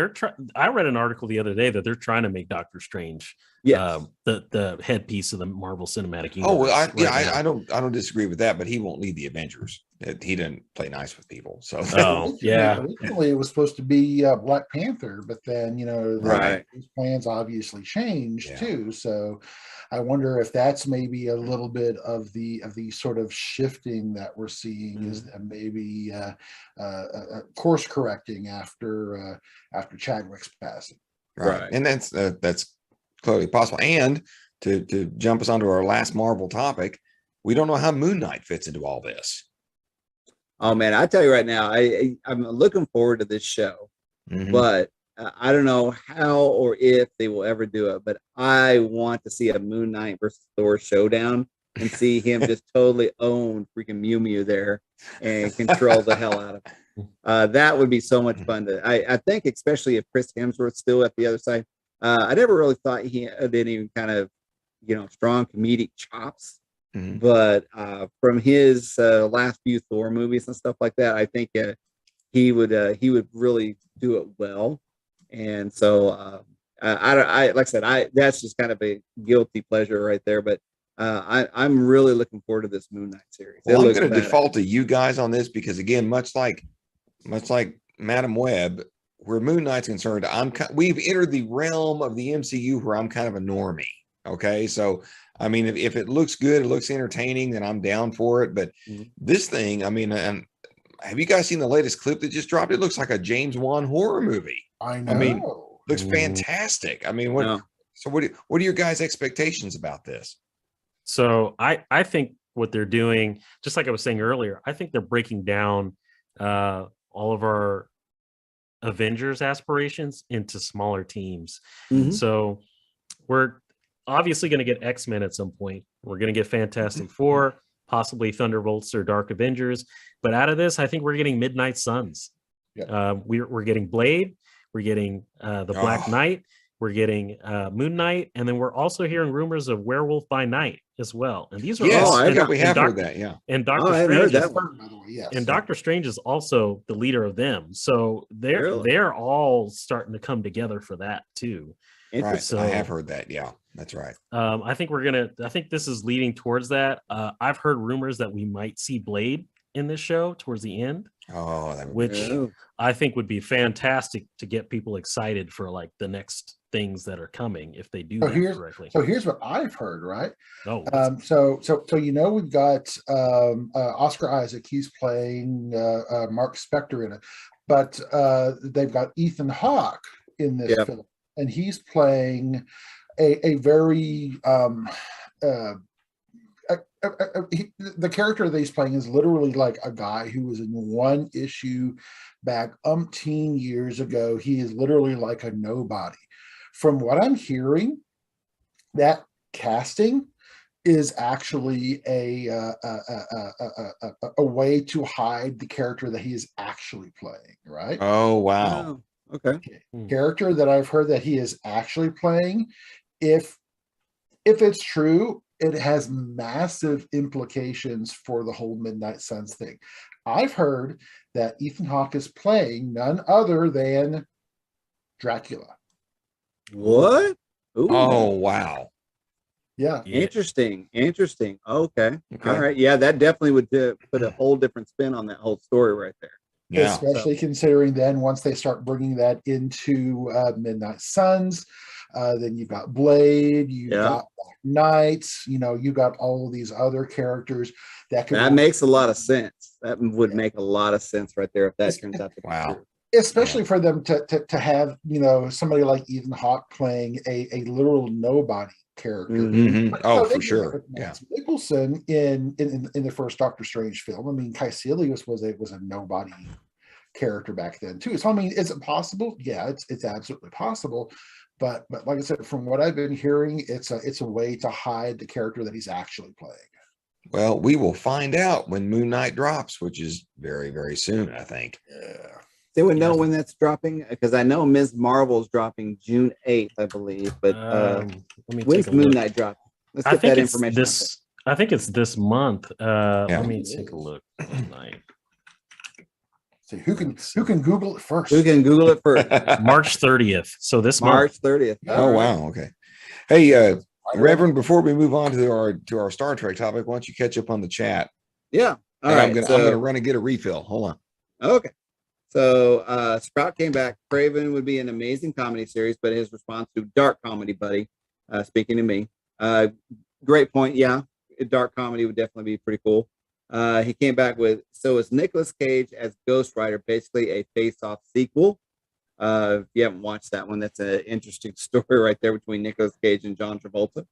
I read an article the other day that they're trying to make Doctor Strange the headpiece of the Marvel Cinematic Universe. Oh, well, I don't disagree with that, but he won't lead the Avengers. He didn't play nice with people. So originally it was supposed to be Black Panther, but then his plans obviously changed too. So I wonder if that's maybe a little bit of the sort of shifting that we're seeing is maybe course correcting after Chadwick's passing. Right. And that's clearly possible. And to jump us onto our last Marvel topic, we don't know how Moon Knight fits into all this. Oh man, I tell you right now, I'm looking forward to this show, but I don't know how or if they will ever do it. But I want to see a Moon Knight versus Thor showdown and see him just totally own freaking Mew Mew there and control the hell out of it. That would be so much fun. I think, especially if Chris Hemsworth's still at the other side. I never really thought he had any kind of strong comedic chops. But from his last few Thor movies and stuff like that, I think he would really do it well. And so I like I said, that's just kind of a guilty pleasure right there. But I'm really looking forward to this Moon Knight series. Well, I'm going to default to you guys on this because again, much like Madam Web, where Moon Knight's concerned, we've entered the realm of the MCU where I'm kind of a normie. Okay, so I mean, if it looks good, it looks entertaining, then I'm down for it. But this thing, I mean, and have you guys seen the latest clip that just dropped? It looks like a James Wan horror movie. I know. I mean, looks fantastic. I mean, what are your guys' expectations about this? So I think what they're doing, just like I was saying earlier, I think they're breaking down all of our Avengers aspirations into smaller teams. So we're obviously going to get X-Men at some point. We're going to get Fantastic Four, possibly Thunderbolts or Dark Avengers. But out of this, I think we're getting Midnight Suns. We're getting Blade. We're getting the Black Knight. We're getting Moon Knight. And then we're also hearing rumors of Werewolf by Night as well. And these are we have heard that, yeah. And Doctor Strange is also the leader of them. So they're all starting to come together for that too. Right. So, I have heard that. Yeah, that's right. I think this is leading towards that. I've heard rumors that we might see Blade in this show towards the end. Which I think would be fantastic to get people excited for like the next things that are coming if they do that correctly. So here's what I've heard, right? So we've got Oscar Isaac. He's playing Mark Spector in it, but they've got Ethan Hawke in this film. And he's playing a very the character that he's playing is literally like a guy who was in one issue back umpteen years ago. He is literally like a nobody. From what I'm hearing, that casting is actually a way to hide the character that he is actually playing. Right? Oh wow. Okay. Character that I've heard that he is actually playing. If it's true, it has massive implications for the whole Midnight Suns thing. I've heard that Ethan Hawke is playing none other than Dracula. What? Ooh. Oh wow. Yeah. Yeah. Interesting. Okay. Okay. All right. Yeah, that definitely would put a whole different spin on that whole story right there. Yeah. Especially considering then once they start bringing that into Midnight Suns, then you've got Blade, you've got Black Knight, you got all of these other characters that makes a lot of sense. That would make a lot of sense right there if that turns out to be true. Especially for them to have somebody like Ethan Hawke playing a literal nobody character. Mm-hmm. Oh, they for sure. did Mads Mikkelsen in the first Doctor Strange film. I mean, Caecilius was a nobody character back then too. So I mean, is it possible? Yeah, it's absolutely possible. But like I said, from what I've been hearing, it's a way to hide the character that he's actually playing. Well, we will find out when Moon Knight drops, which is very, very soon, I think. Yeah. They would know when that's dropping, because I know Ms. Marvel is dropping June 8th, I believe. But when's Moon Knight dropping? Let's get that information. I think it's this month. Let me take a look. See who can Google it first. Who can Google it first? March 30th. So this March month. 30th. Oh wow. Okay. Hey, Reverend, before we move on to our Star Trek topic, why don't you catch up on the chat? Yeah. All right. I'm gonna run and get a refill. Hold on. Okay. So Sprout came back. Craven would be an amazing comedy series, but his response to dark comedy, buddy, speaking to me, great point. Yeah, dark comedy would definitely be pretty cool. He came back with, so is Nicolas Cage as Ghost Rider basically a face-off sequel? If you haven't watched that one, that's an interesting story right there between Nicolas Cage and John Travolta.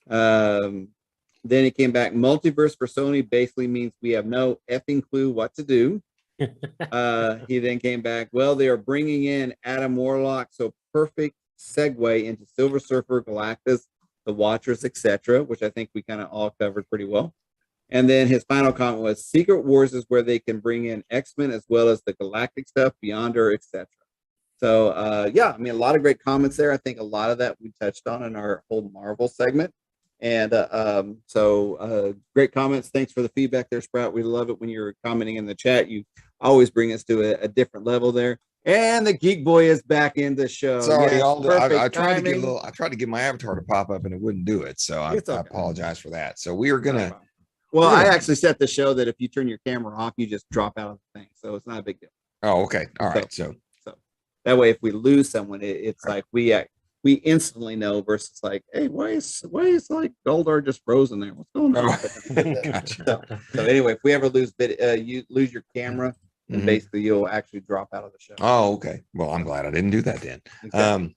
Then he came back, multiverse for Sony basically means we have no effing clue what to do. He then came back, well, they are bringing in Adam Warlock, so perfect segue into Silver Surfer, Galactus, the Watchers, etc., which I think we kind of all covered pretty well. And then his final comment was, Secret Wars is where they can bring in X-Men as well as the Galactic stuff, Beyonder, etc. So, yeah, I mean, a lot of great comments there. I think a lot of that we touched on in our whole Marvel segment. And great comments. Thanks for the feedback there, Sprout. We love it when you're commenting in the chat. You always bring us to a different level there. And the Geek Boy is back in the show. Sorry, yes, y'all. I tried to get my avatar to pop up and it wouldn't do it. So I apologize for that. So we are gonna. Well, I actually set the show that if you turn your camera off, you just drop out of the thing. So it's not a big deal. Oh, okay. All right. So that way, if we lose someone, it's like we instantly know versus like, hey, why is like Goldar just frozen there? What's going on? Gotcha. So anyway, if we ever you lose your camera, then basically you'll actually drop out of the show. Oh, okay. Well, I'm glad I didn't do that then. Exactly.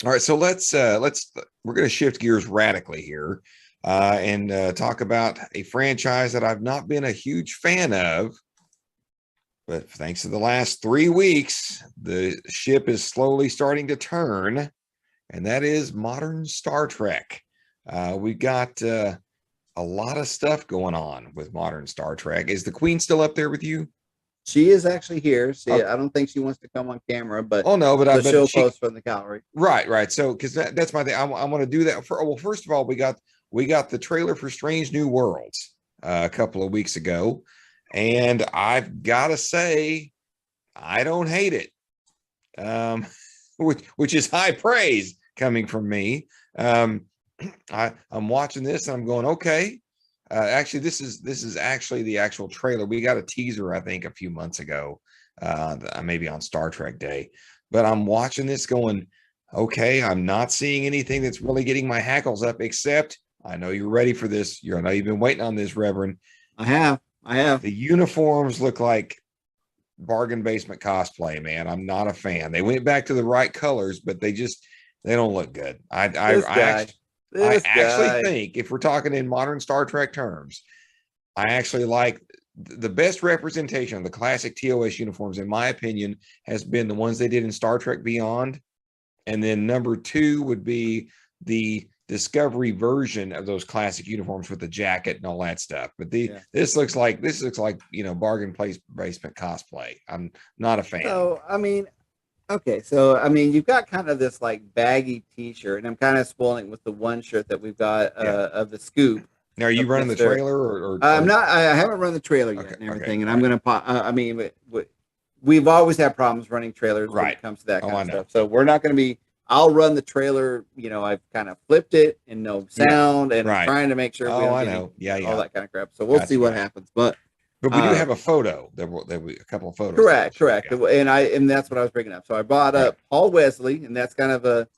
All right. So we're going to shift gears radically here and talk about a franchise that I've not been a huge fan of. But thanks to the last 3 weeks, the ship is slowly starting to turn, and that is modern Star Trek. We got a lot of stuff going on with modern Star Trek. Is the Queen still up there with you? She is actually here. I don't think she wants to come on camera, but but she'll post from the gallery. Right. So because that's my thing. I want to do that. First of all, we got the trailer for Strange New Worlds a couple of weeks ago. And I've got to say, I don't hate it, which is high praise coming from me. I'm watching this and I'm going, okay. Actually, this is actually the actual trailer. We got a teaser, I think, a few months ago, maybe on Star Trek Day. But I'm watching this going, okay, I'm not seeing anything that's really getting my hackles up, except I know you're ready for this. I know you've been waiting on this, Reverend. I have. The uniforms look like bargain basement cosplay, man. I'm not a fan. They went back to the right colors, but they don't look good. I actually think, if we're talking in modern Star Trek terms, I actually like the best representation of the classic TOS uniforms, in my opinion, has been the ones they did in Star Trek Beyond. And then number 2 would be the Discovery version of those classic uniforms with the jacket and all that stuff. But this looks like bargain basement cosplay. I'm not a fan. So I mean, okay, so I mean, you've got kind of this like baggy T-shirt, and I'm kind of spoiling it with the one shirt that we've got of the Scoop. Now, are you running the trailer or I'm not? I haven't run the trailer yet and everything, and I'm gonna. I mean, we've always had problems running trailers when it comes to that kind of stuff. So we're not going to be I'll run the trailer. You know, I've kind of flipped it and no sound, and right. I'm trying to make sure we Oh, don't I get know. Yeah, all yeah. that kind of crap. So we'll see what happens. But we do have a photo. There will be a couple of photos. correct. Yeah. And that's what I was bringing up. So I brought up Paul Wesley, and that's kind of a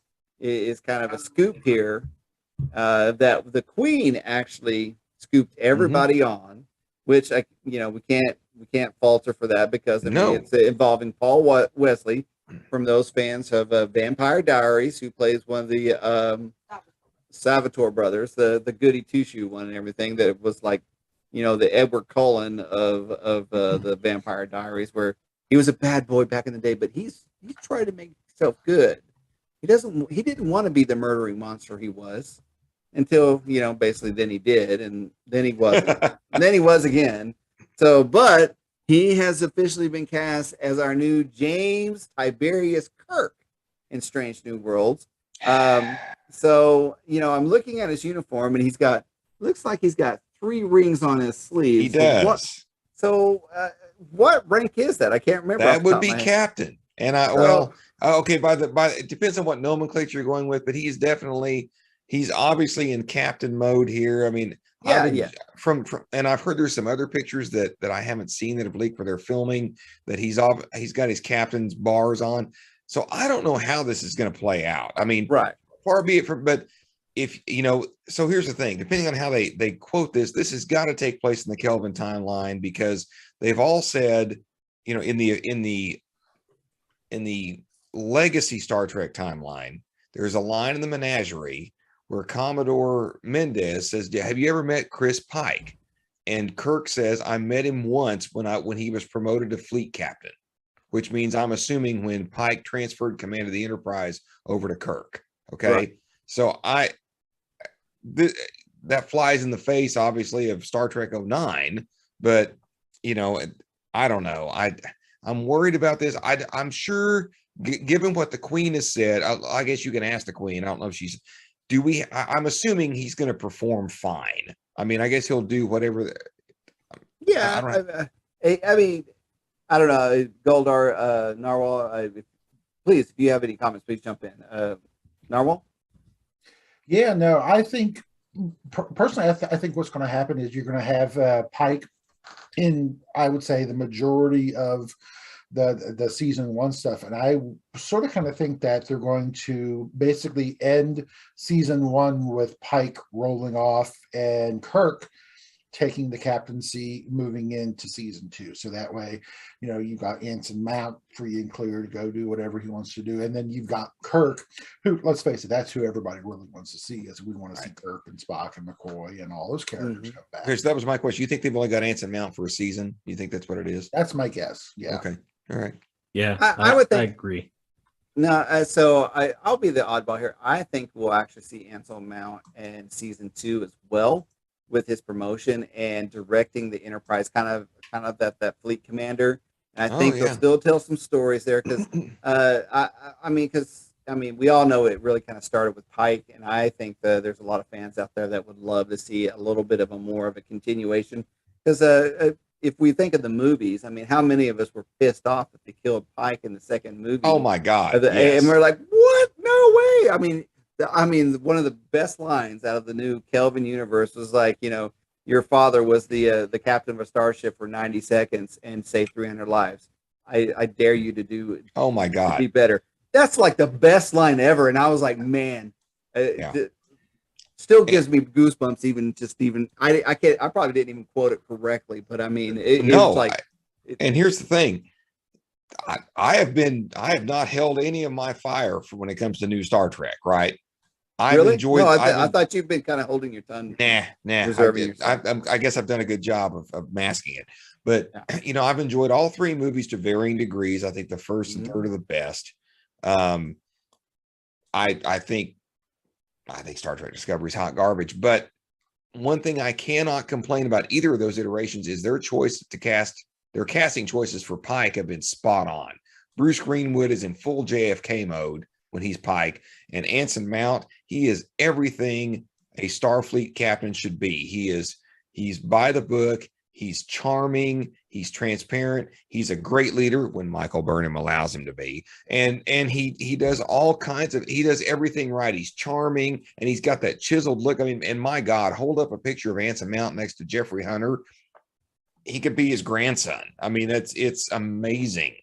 scoop here. That the Queen actually scooped everybody on, which we can't falter for that, because I mean it's involving Paul Wesley, from those fans of Vampire Diaries, who plays one of the Salvatore brothers, the goody two shoe one and everything, that was like, the Edward Cullen of the Vampire Diaries, where he was a bad boy back in the day, but he's tried to make himself good. He didn't want to be the murdering monster he was, until, basically then he did, and then he wasn't. And then he was again. So, but he has officially been cast as our new James Tiberius Kirk in Strange New Worlds. So, I'm looking at his uniform, and looks like he's got 3 rings on his sleeve. He does. What rank is that? I can't remember. That would be captain. And okay, it depends on what nomenclature you're going with, but he's obviously in captain mode here. I mean, from and I've heard there's some other pictures that I haven't seen that have leaked for their filming, that he's got his captain's bars on. So I don't know how this is going to play out. I mean, far be it from, but if so here's the thing, depending on how they quote this has got to take place in the Kelvin timeline, because they've all said, in the legacy Star Trek timeline, there's a line in the Menagerie where Commodore Mendez says, have you ever met Chris Pike? And Kirk says, I met him once when he was promoted to fleet captain, which means I'm assuming when Pike transferred command of the Enterprise over to Kirk. Okay. So that flies in the face, obviously, of Star Trek 09, but I don't know. I'm worried about this. I'm sure, given what the Queen has said, I guess you can ask the Queen. I don't know if I'm assuming he's going to perform fine. I mean, I guess he'll do whatever. Yeah. I mean, I don't know. Goldar, Narwhal, please, if you have any comments, please jump in. Narwhal? Yeah, no, I think, personally, I think what's going to happen is you're going to have Pike in, I would say, the majority of the season 1 stuff, and I sort of kind of think that they're going to basically end season 1 with Pike rolling off and Kirk taking the captaincy moving into season 2. So that way, you've got Anson Mount free and clear to go do whatever he wants to do. And then you've got Kirk, who, let's face it, that's who everybody really wants to see, is we want to see Kirk and Spock and McCoy and all those characters come back. Okay, so that was my question. You think they've only got Anson Mount for a season? You think that's what it is? That's my guess. Yeah. Okay. All right. Yeah, I would think. I agree. No, so I'll be the oddball here. I think we'll actually see Anson Mount in season 2 as well, with his promotion and directing the Enterprise, kind of that fleet commander. And I think they'll still tell some stories there, because I mean, we all know it really kind of started with Pike, and I think there's a lot of fans out there that would love to see a little bit of more of a continuation. Because if we think of the movies, I mean, how many of us were pissed off that they killed Pike in the second movie? Oh my God! And we're like, what? No way! I mean, one of the best lines out of the new Kelvin universe was like, your father was the captain of a starship for 90 seconds and saved 300 lives. I dare you to do. Oh my God! To be better. That's like the best line ever, and I was like, man, still gives me goosebumps. I can't. I probably didn't even quote it correctly, but I mean, it was like. And here's the thing. I have not held any of my fire for when it comes to new Star Trek, right? I've enjoyed. No, I thought you've been kind of holding your tongue. Nah. I guess I've done a good job of masking it, but I've enjoyed all 3 movies to varying degrees. I think the first and third are the best. I think Star Trek Discovery is hot garbage, but one thing I cannot complain about either of those iterations is their choice to cast. Their casting choices for Pike have been spot on. Bruce Greenwood is in full JFK mode when he's Pike, and Anson Mount, he is everything a Starfleet captain should be. He's by the book. He's charming. He's transparent. He's a great leader when Michael Burnham allows him to be. And he does all kinds of, he does everything right. He's charming and he's got that chiseled look. I mean, and my God, hold up a picture of Anson Mount next to Jeffrey Hunter. He could be his grandson. I mean, it's amazing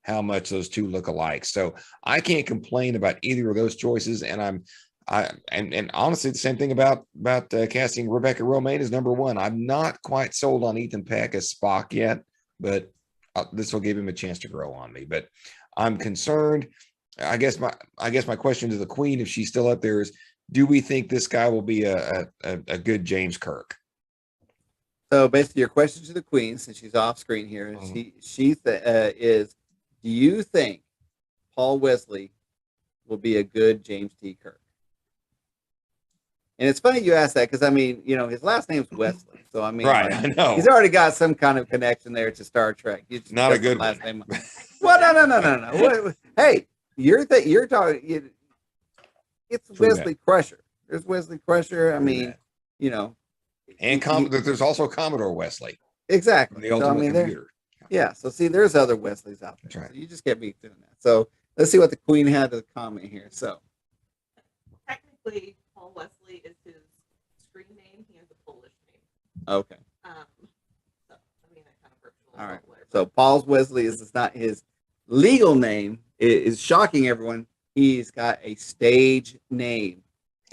how much those two look alike. So I can't complain about either of those choices. And and honestly, the same thing about casting Rebecca Romijn as number one. I'm not quite sold on Ethan Peck as Spock yet, but this will give him a chance to grow on me. But I'm concerned. I guess my question to the Queen, if she's still up there, is: do we think this guy will be a good James Kirk? So basically, your question to the Queen, since she's off screen here, is: do you think Paul Wesley will be a good James T. Kirk? And it's funny you asked that because, I mean, you know, his last name's Wesley. So, I mean, right, like, I know. He's already got some kind of connection there to Star Trek. Not a good last one. name. Well, no. Hey, you're talking, it's True Wesley Crusher. There's Wesley Crusher. I mean, you know. And there's also Commodore Wesley. Exactly. The ultimate computer. Yeah. So, see, there's other Wesleys out there. That's right. So you just can't be doing that. So, let's see what the Queen had to comment here. So, technically, Paul Wesley is his screen name. He has a Polish name. okay. So, I mean, that kind of virtual. All right. So Paul Wesley is not his legal name. It is shocking everyone. He's got a stage name.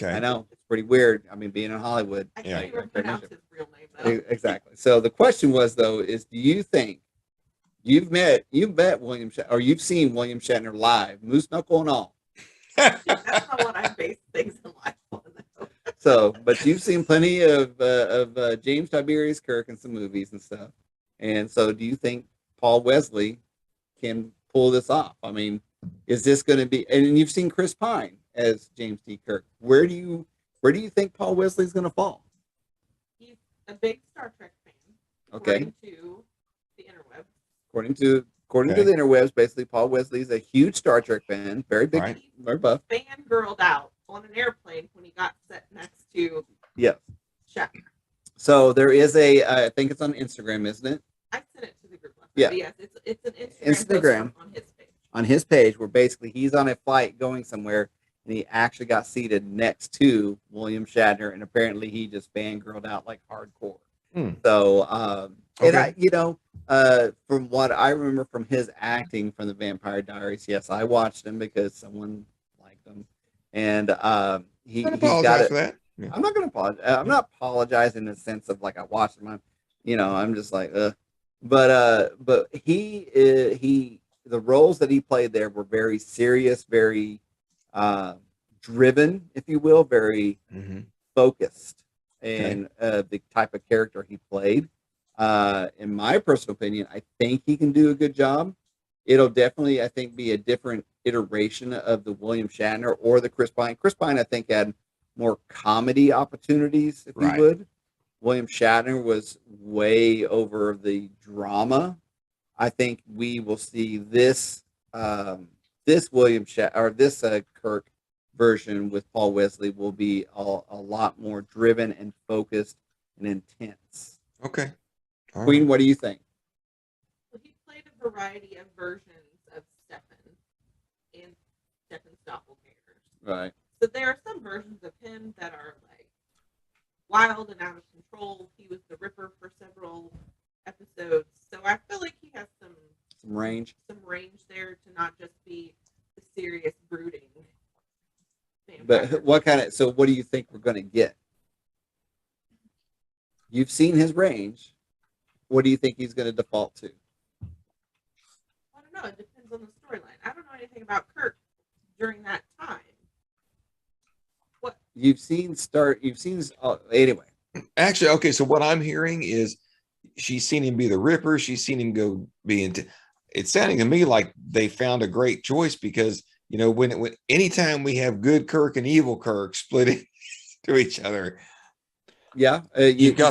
Okay. I know it's pretty weird. I mean, being in Hollywood. I can't even pronounce his real name though. Exactly. So the question was though, is do you think you've met William Shatner, or you've seen William Shatner live, moose knuckle and all? That's not what I base things in life on. So, but you've seen plenty of James Tiberius Kirk in some movies and stuff. And so, do you think Paul Wesley can pull this off? I mean, is this going to be? And you've seen Chris Pine as James T. Kirk. Where do you think Paul Wesley is going to fall? He's a big Star Trek fan. Okay. According to the interwebs. According to the interwebs, basically, Paul Wesley is a huge Star Trek fan, very big, Right. very buff. Fangirled out on an airplane when he got set next to Yes. Shatner. So there is I think it's on Instagram, isn't it? I sent it to the group last Yeah. night. Yes, it's an Instagram post on his page. On his page, where basically he's on a flight going somewhere, and he actually got seated next to William Shatner, and apparently he just fangirled out like hardcore. So, and from what I remember from his acting from the Vampire Diaries, yes, I watched him because someone liked him, and he got it. For that. Yeah. I'm not going to apologize. I'm not apologizing in the sense of like I watched him. I'm just like, but the roles that he played there were very serious, very driven, if you will, very focused, and the type of character he played. In my personal opinion, I think he can do a good job. It'll definitely, I think, be a different iteration of the William Shatner or the Chris Pine. Chris Pine, I think, had more comedy opportunities, if you would. William Shatner was way over the drama. I think we will see this William Shatner or this Kirk version with Paul Wesley will be a lot more driven and focused and intense. Okay. All Queen, right. what do you think? Well, he played a variety of versions of Stefan and Stefan's doppelgangers. Right. So there are some versions of him that are like wild and out of control. He was the Ripper for several episodes. So I feel like he has some range there to not just be the serious brooding But vampire. what do you think we're going to get? You've seen his range. What do you think he's going to default to? I don't know. It depends on the storyline. I don't know anything about Kirk during that time. What? Anyway. Actually, okay. So what I'm hearing is she's seen him be the Ripper. She's seen him go be into. It's sounding to me like they found a great choice because when anytime we have good Kirk and evil Kirk splitting to each other. Yeah,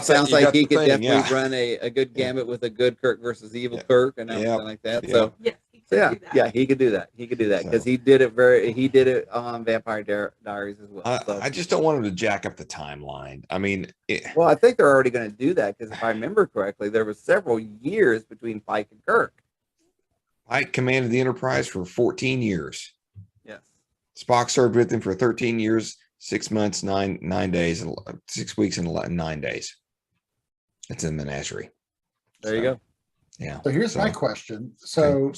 sounds like he could definitely run a good gambit with a good Kirk versus evil Kirk and everything like that. Yeah. So yes, he So yeah, do that. yeah, he could do that. He could do that because So- he did it on Vampire Diaries as well. So. I just don't want him to jack up the timeline. I mean, Well, I think they're already going to do that because if I remember correctly, there was several years between Pike and Kirk. Pike commanded the Enterprise for 14 years. Yes. Spock served with him for 13 years, 6 months, 9 days, 6 weeks, and 9 days. That's in the menagerie. There you go. Yeah. So here's my question. So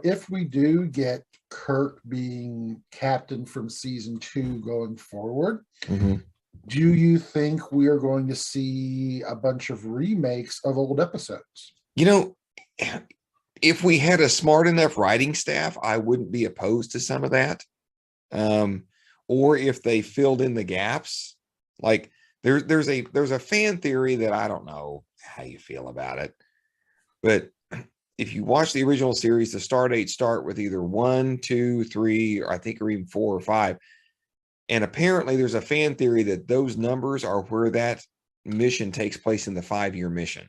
if we do get Kirk being captain from season 2 going forward, Mhm. do you think we are going to see a bunch of remakes of old episodes? You know, if we had a smart enough writing staff, I wouldn't be opposed to some of that. Or if they filled in the gaps, like there's a fan theory that I don't know how you feel about it, but if you watch the original series, the star dates start with either 1, 2, 3, or I think or even 4 or 5. And apparently there's a fan theory that those numbers are where that mission takes place in the 5-year mission.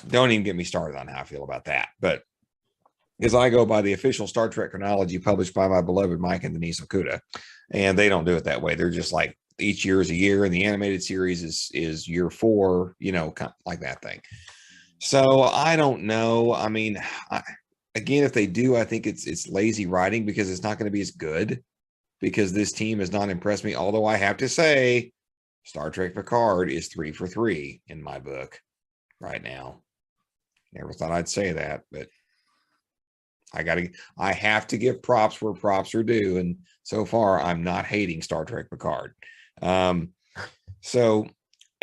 Don't even get me started on how I feel about that. But as I go by the official Star Trek chronology published by my beloved Mike and Denise Okuda, and they don't do it that way. They're just like each year is a year, and the animated series is year 4, you know, kind of like that thing. So I don't know. I mean, again, if they do, I think it's lazy writing because it's not going to be as good because this team has not impressed me. Although I have to say, Star Trek Picard is 3 for 3 in my book right now. Never thought I'd say that, but I have to give props where props are due. And so far I'm not hating Star Trek Picard. So,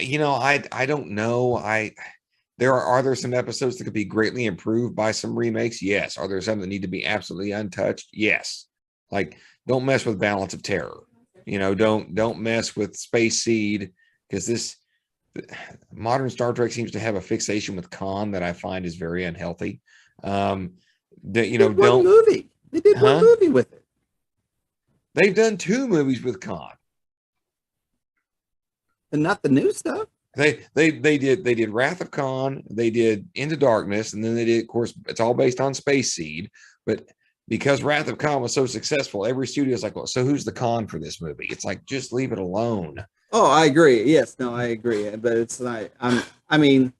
you know, I don't know. Are there some episodes that could be greatly improved by some remakes? Yes. Are there some that need to be absolutely untouched? Yes. Like, don't mess with Balance of Terror. You know, don't mess with Space Seed, because this modern Star Trek seems to have a fixation with Khan that I find is very unhealthy. That, you know, one movie. They did one movie with it. They've done 2 movies with Khan. And not the new stuff. They did Wrath of Khan, they did Into Darkness, and then they did, of course, it's all based on Space Seed. But because Wrath of Khan was so successful, every studio is like, well, so who's the Khan for this movie? It's like, just leave it alone. Oh, I agree. Yes, no, I agree. But it's not. I mean,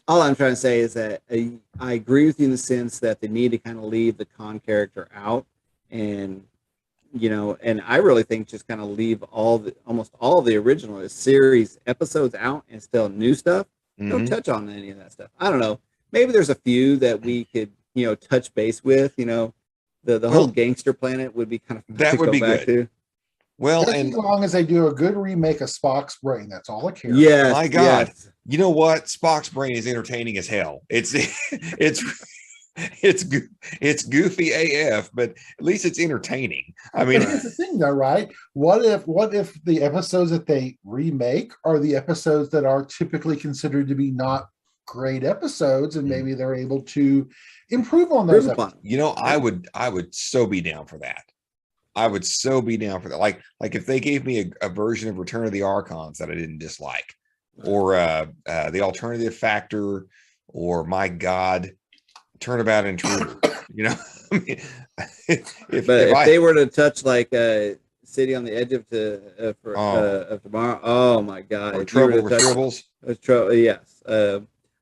all I'm trying to say is that I agree with you in the sense that they need to kind of leave the Khan character out, and you know, and I really think just kind of leave almost all of the original series episodes out and still new stuff. Don't touch on any of that stuff. I don't know. Maybe there's a few that we could, you know, touch base with. You know, the whole gangster planet would be kind of that would be good. To. Well, Just and as long as they do a good remake of Spock's brain, that's all I care. Yes, my God, yes. you know what? Spock's brain is entertaining as hell. It's goofy AF, but at least it's entertaining. I mean, But here's the thing, though, right? What if the episodes that they remake are the episodes that are typically considered to be not great episodes, and maybe they're able to improve on those episodes? you know, I would so be down for that. I would so be down for that. Like if they gave me a version of Return of the Archons that I didn't dislike, or the Alternative Factor, or my God, Turnabout Intruder. You know, I mean, if they were to touch like City on the Edge of Tomorrow, oh my God, or Trouble with Tribbles. Yes.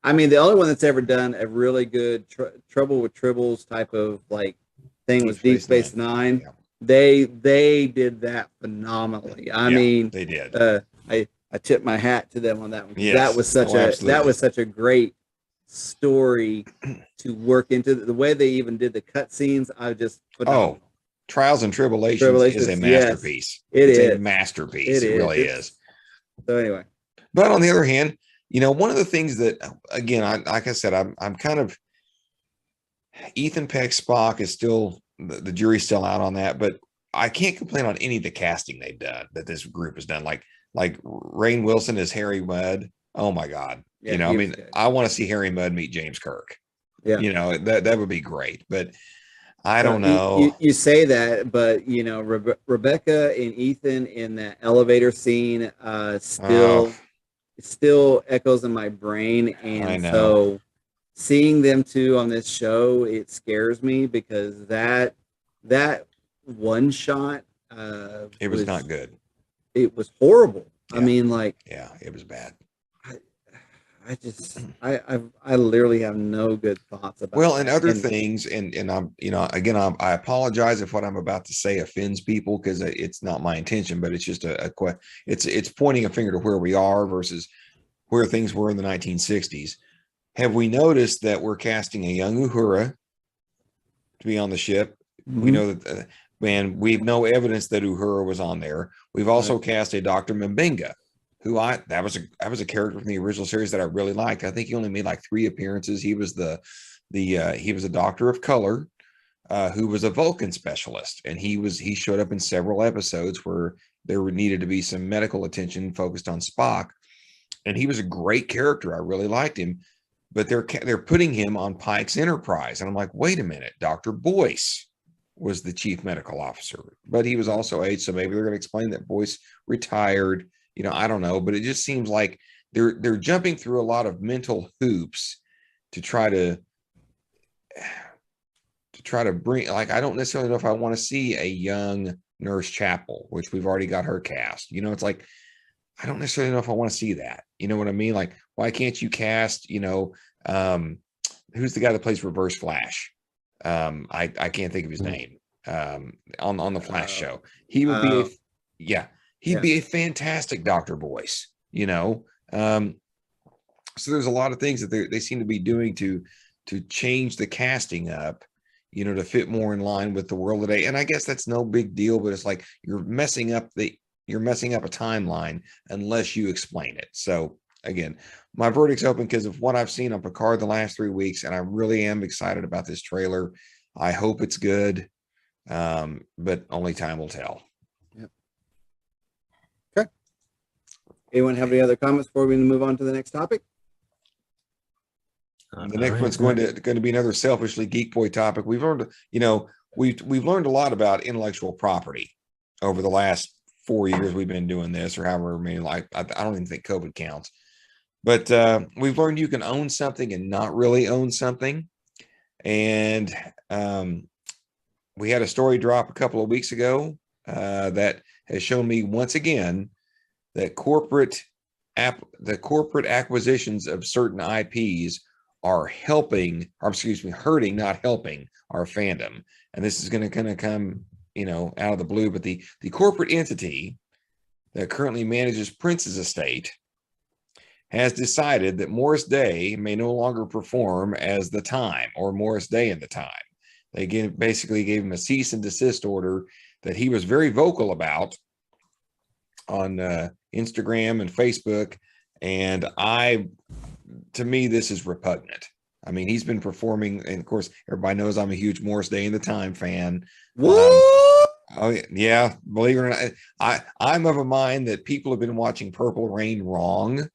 I mean, the only one that's ever done a really good Trouble with Tribbles type of like thing was Deep Space Nine. Yeah. They did that phenomenally. I mean, they did. I tip my hat to them on that one. Yes. That was such a great story to work into. The way they even did the cut scenes, I just phenomenal. Trials and Tribulations is a masterpiece. It's a masterpiece. It really is. So anyway, but on the other hand, you know, one of the things that, again, like I said, I'm kind of, Ethan Peck Spock is still, the jury's still out on that, but I can't complain on any of the casting they've done, that this group has done. Like Rainn Wilson as Harry Mudd. Oh my God. Yeah, you know, I mean, I want to see Harry Mudd meet James Kirk. Yeah. You know, that would be great, but I don't know. You say that, but you know, Rebecca and Ethan in that elevator scene, still it still echoes in my brain, I and know. so seeing them two on this show, it scares me because that one shot It was not good. It was horrible. I Yeah. mean, like, Yeah, it was bad. I literally have no good thoughts about. Well, and that. other things, and I'm, again, I apologize if what I'm about to say offends people, because it's not my intention, but it's just it's pointing a finger to where we are versus where things were in the 1960s. Have we noticed that we're casting a young Uhura to be on the ship? We Mhm. know that, and we've no evidence that Uhura was on there. We've also cast a Dr. Mbinga, who that was a character from the original series that I really liked. I think he only made like 3 appearances. He was he was a doctor of color who was a Vulcan specialist, and he showed up in several episodes where there needed to be some medical attention focused on Spock, and he was a great character. I really liked him, but they're putting him on Pike's Enterprise, and I'm like, wait a minute, Dr. Boyce was the chief medical officer, but he was also aged, so maybe they're going to explain that Boyce retired. I don't know, but it just seems like they're jumping through a lot of mental hoops to try to bring, like, I don't necessarily know if I want to see a young Nurse Chapel, which we've already got her cast. It's like, I don't necessarily know if I want to see that. You know what I mean? Like, why can't you cast, who's the guy that plays Reverse Flash? I can't think of his name. On the Flash show. He would be he'd be a fantastic Dr. Boyce, so there's a lot of things that they seem to be doing to change the casting up, to fit more in line with the world today. And I guess that's no big deal, but it's like you're messing up a timeline unless you explain it. So again, my verdict's open because of what I've seen on Picard the last 3 weeks, and I really am excited about this trailer. I hope it's good, but only time will tell. Yep. Okay. Anyone have any other comments before we move on to the next topic? The next one's going to be another selfishly Geek Boy topic. We've learned, we've learned a lot about intellectual property over the last 4 years we've been doing this, or however many. Like, I don't even think COVID counts, but we've learned you can own something and not really own something. And we had a story drop a couple of weeks ago that has shown me once again that the corporate acquisitions of certain IPs are hurting, not helping our fandom. And this is going to come, out of the blue, but the corporate entity that currently manages Prince's estate has decided that Morris Day may no longer perform as the Time, or Morris Day in the Time. They basically gave him a cease and desist order that he was very vocal about on Instagram and Facebook. And to me, this is repugnant. I mean, he's been performing, and of course, everybody knows I'm a huge Morris Day in the Time fan. What? Oh yeah, believe it or not, I'm of a mind that people have been watching Purple Rain wrong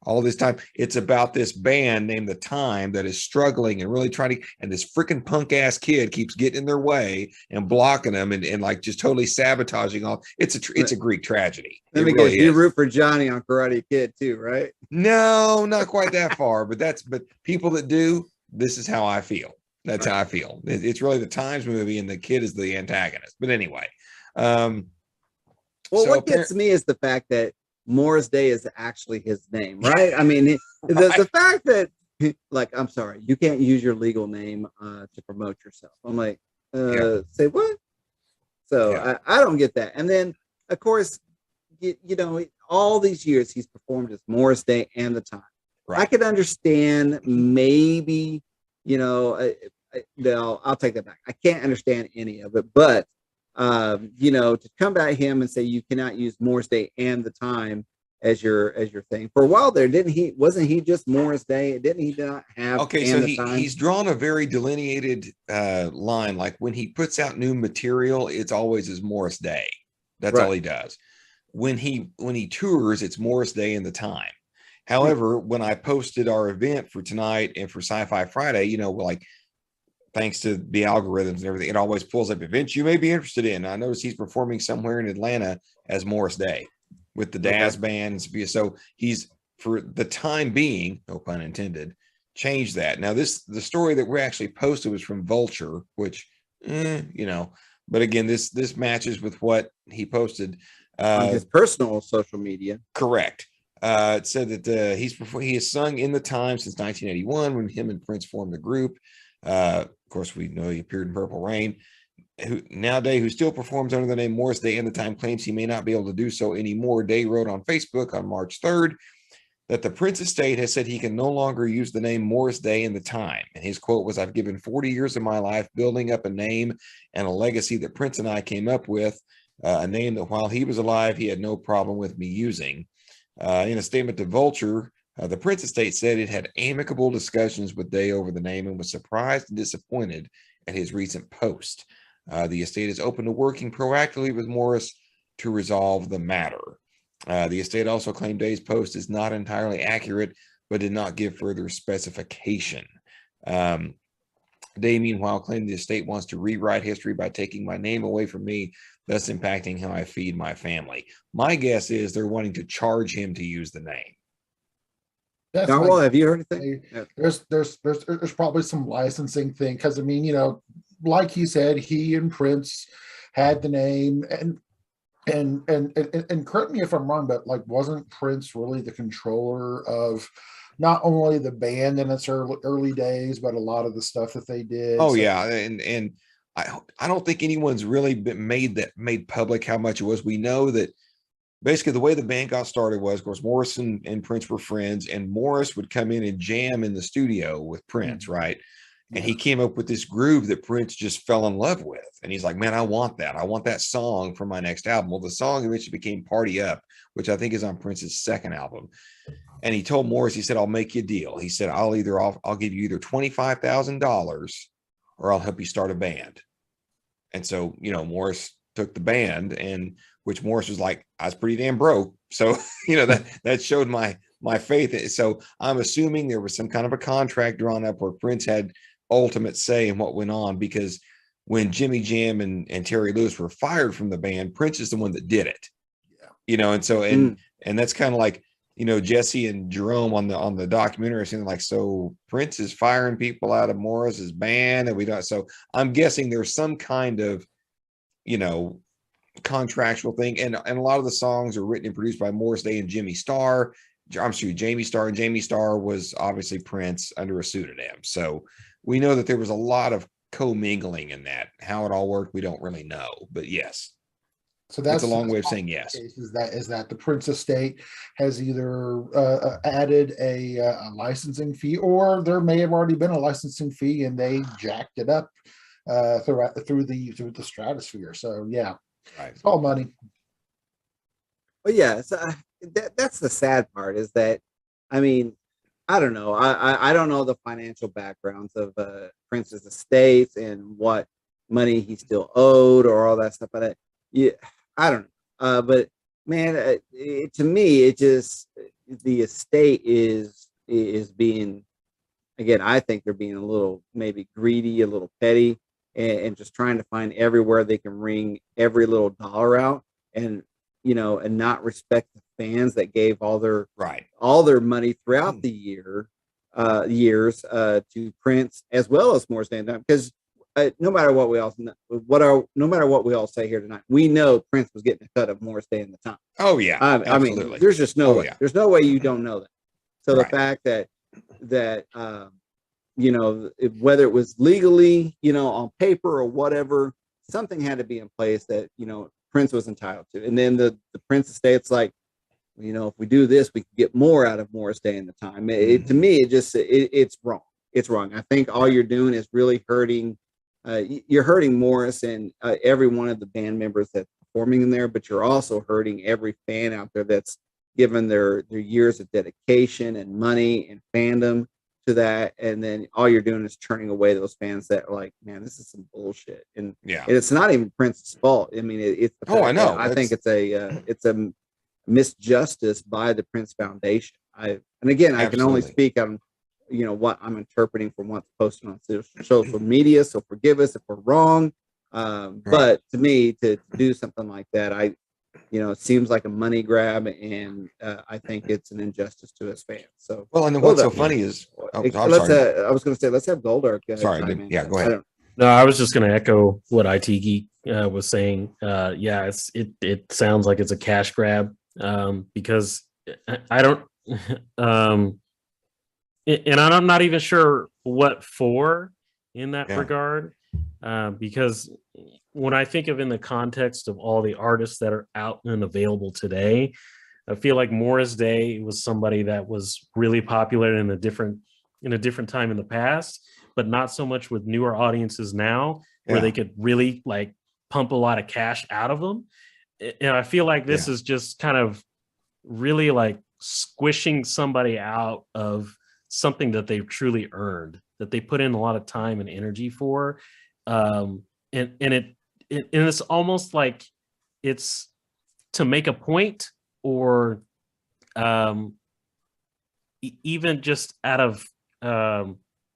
all this time. It's about this band named The Time that is struggling and really trying to, and this freaking punk ass kid keeps getting in their way and blocking them and like just totally sabotaging all. It's a Greek tragedy. Let me guess, you root for Johnny on Karate Kid too, right? No, not quite that far, but people that do, this is how I feel. That's how I feel. It's really the Times movie, and the kid is the antagonist. But anyway, what gets me is the fact that Morris Day is actually his name, right? I mean, the fact that, like, I'm sorry, you can't use your legal name to promote yourself. I'm like, say what? So I don't get that. And then, of course, all these years he's performed as Morris Day and the Time. Right. I could understand maybe, I'll take that back. I can't understand any of it, but to come at him and say you cannot use Morris Day and the Time as your thing. For a while there, wasn't he just Morris Day? Didn't he not have he's drawn a very delineated line. Like when he puts out new material, it's always as Morris Day. That's all he does. When he tours, it's Morris Day and the Time. However, when I posted our event for tonight and for Sci-Fi Friday, like, thanks to the algorithms and everything, it always pulls up events you may be interested in. I noticed he's performing somewhere in Atlanta as Morris Day with the Daz band. So he's for the time being, no pun intended, change that. Now, the story that we actually posted was from Vulture, which, but again, this matches with what he posted on his personal social media. Correct. It said that he has sung in the Times since 1981 when him and Prince formed the group. Of course, we know he appeared in Purple Rain. Who still performs under the name Morris Day in the Time, claims he may not be able to do so anymore. Day wrote on Facebook on March 3rd that the Prince estate has said he can no longer use the name Morris Day in the Time. And his quote was, "I've given 40 years of my life building up a name and a legacy that Prince and I came up with, a name that while he was alive, he had no problem with me using." In a statement to Vulture, the Prince estate said it had amicable discussions with Day over the name and was surprised and disappointed at his recent post. The estate is open to working proactively with Morris to resolve the matter. The estate also claimed Day's post is not entirely accurate, but did not give further specification. Day, meanwhile, claimed the estate wants to rewrite history by taking my name away from me, thus impacting how I feed my family. My guess is they're wanting to charge him to use the name. That's Well, have you heard anything? There's probably some licensing thing because like he said, he and Prince had the name and correct me if I'm wrong, but like wasn't Prince really the controller of not only the band in its early days, but a lot of the stuff that they did? Oh, so, yeah, and I don't think anyone's really made public how much it was. We know that basically the way the band got started was, of course, Morris and Prince were friends, and Morris would come in and jam in the studio with Prince, right? And he came up with this groove that Prince just fell in love with. And he's like, man, I want that. I want that song for my next album. Well, the song eventually became Party Up, which I think is on Prince's second album. And he told Morris, he said, I'll make you a deal. He said, I'll give you either $25,000 or I'll help you start a band. And so, Morris took the band, and which Morris was like, I was pretty damn broke. So, that showed my faith. So I'm assuming there was some kind of a contract drawn up where Prince had ultimate say in what went on, because when Jimmy Jam and Terry Lewis were fired from the band, Prince is the one that did it. Yeah. And so, and that's kind of like, Jesse and Jerome on the documentary saying like, so Prince is firing people out of Morris's band, and we don't. So I'm guessing there's some kind of, contractual thing. And a lot of the songs are written and produced by Morris Day and Jamie Starr. And Jamie Starr was obviously Prince under a pseudonym. So we know that there was a lot of commingling in that. How it all worked, we don't really know, but yes. So that's a long way of saying yes. Is that the Prince estate has either added a licensing fee, or there may have already been a licensing fee and they jacked it up through the stratosphere. So yeah, right. It's all money. Well, yeah, so that's the sad part, is that, I don't know. I don't know the financial backgrounds of Prince's estates and what money he still owed or all that stuff like that. Yeah, I don't know. But man, to me, it just, the estate is being, again, I think they're being a little maybe greedy, a little petty, and just trying to find everywhere they can wring every little dollar out, and not respect the fans that gave all their money throughout the years to Prince as well as Morris Day. Because no matter what we all say here tonight, we know Prince was getting a cut of Morris Day in the Time. Oh yeah, absolutely. There's just no way. Yeah. There's no way you don't know that. So the fact that whether it was legally, on paper or whatever, something had to be in place that Prince was entitled to. And then the Prince estate's like, if we do this, we can get more out of Morris Day in the Time. To me, it's wrong. It's wrong. I think all you're doing is really hurting. You're hurting Morris and every one of the band members that's performing in there, but you're also hurting every fan out there that's given their years of dedication and money and fandom to that. And then all you're doing is turning away those fans that are like, man, this is some bullshit. And it's not even Prince's fault. It's I know. I think it's a misjustice by the Prince Foundation. I can only speak on what I'm interpreting from what's posted on social media, so forgive us if we're wrong. But to me, to do something like that, it seems like a money grab, and I think it's an injustice to his fans. So, Well, and then what's so Goldar, funny is, I'm let's. sorry. I was going to say, let's have Goldar. Sorry, yeah, go ahead. No, I was just going to echo what IT Geek was saying. Yeah, it sounds like it's a cash grab because I don't, and I'm not even sure what for in that regard, because when I think of in the context of all the artists that are out and available today, I feel like Morris Day was somebody that was really popular in a different time in the past, but not so much with newer audiences now, where they could really like pump a lot of cash out of them. And I feel like this is just kind of really like squishing somebody out of something that they've truly earned, that they put in a lot of time and energy for. And it's almost like it's to make a point, or even just out of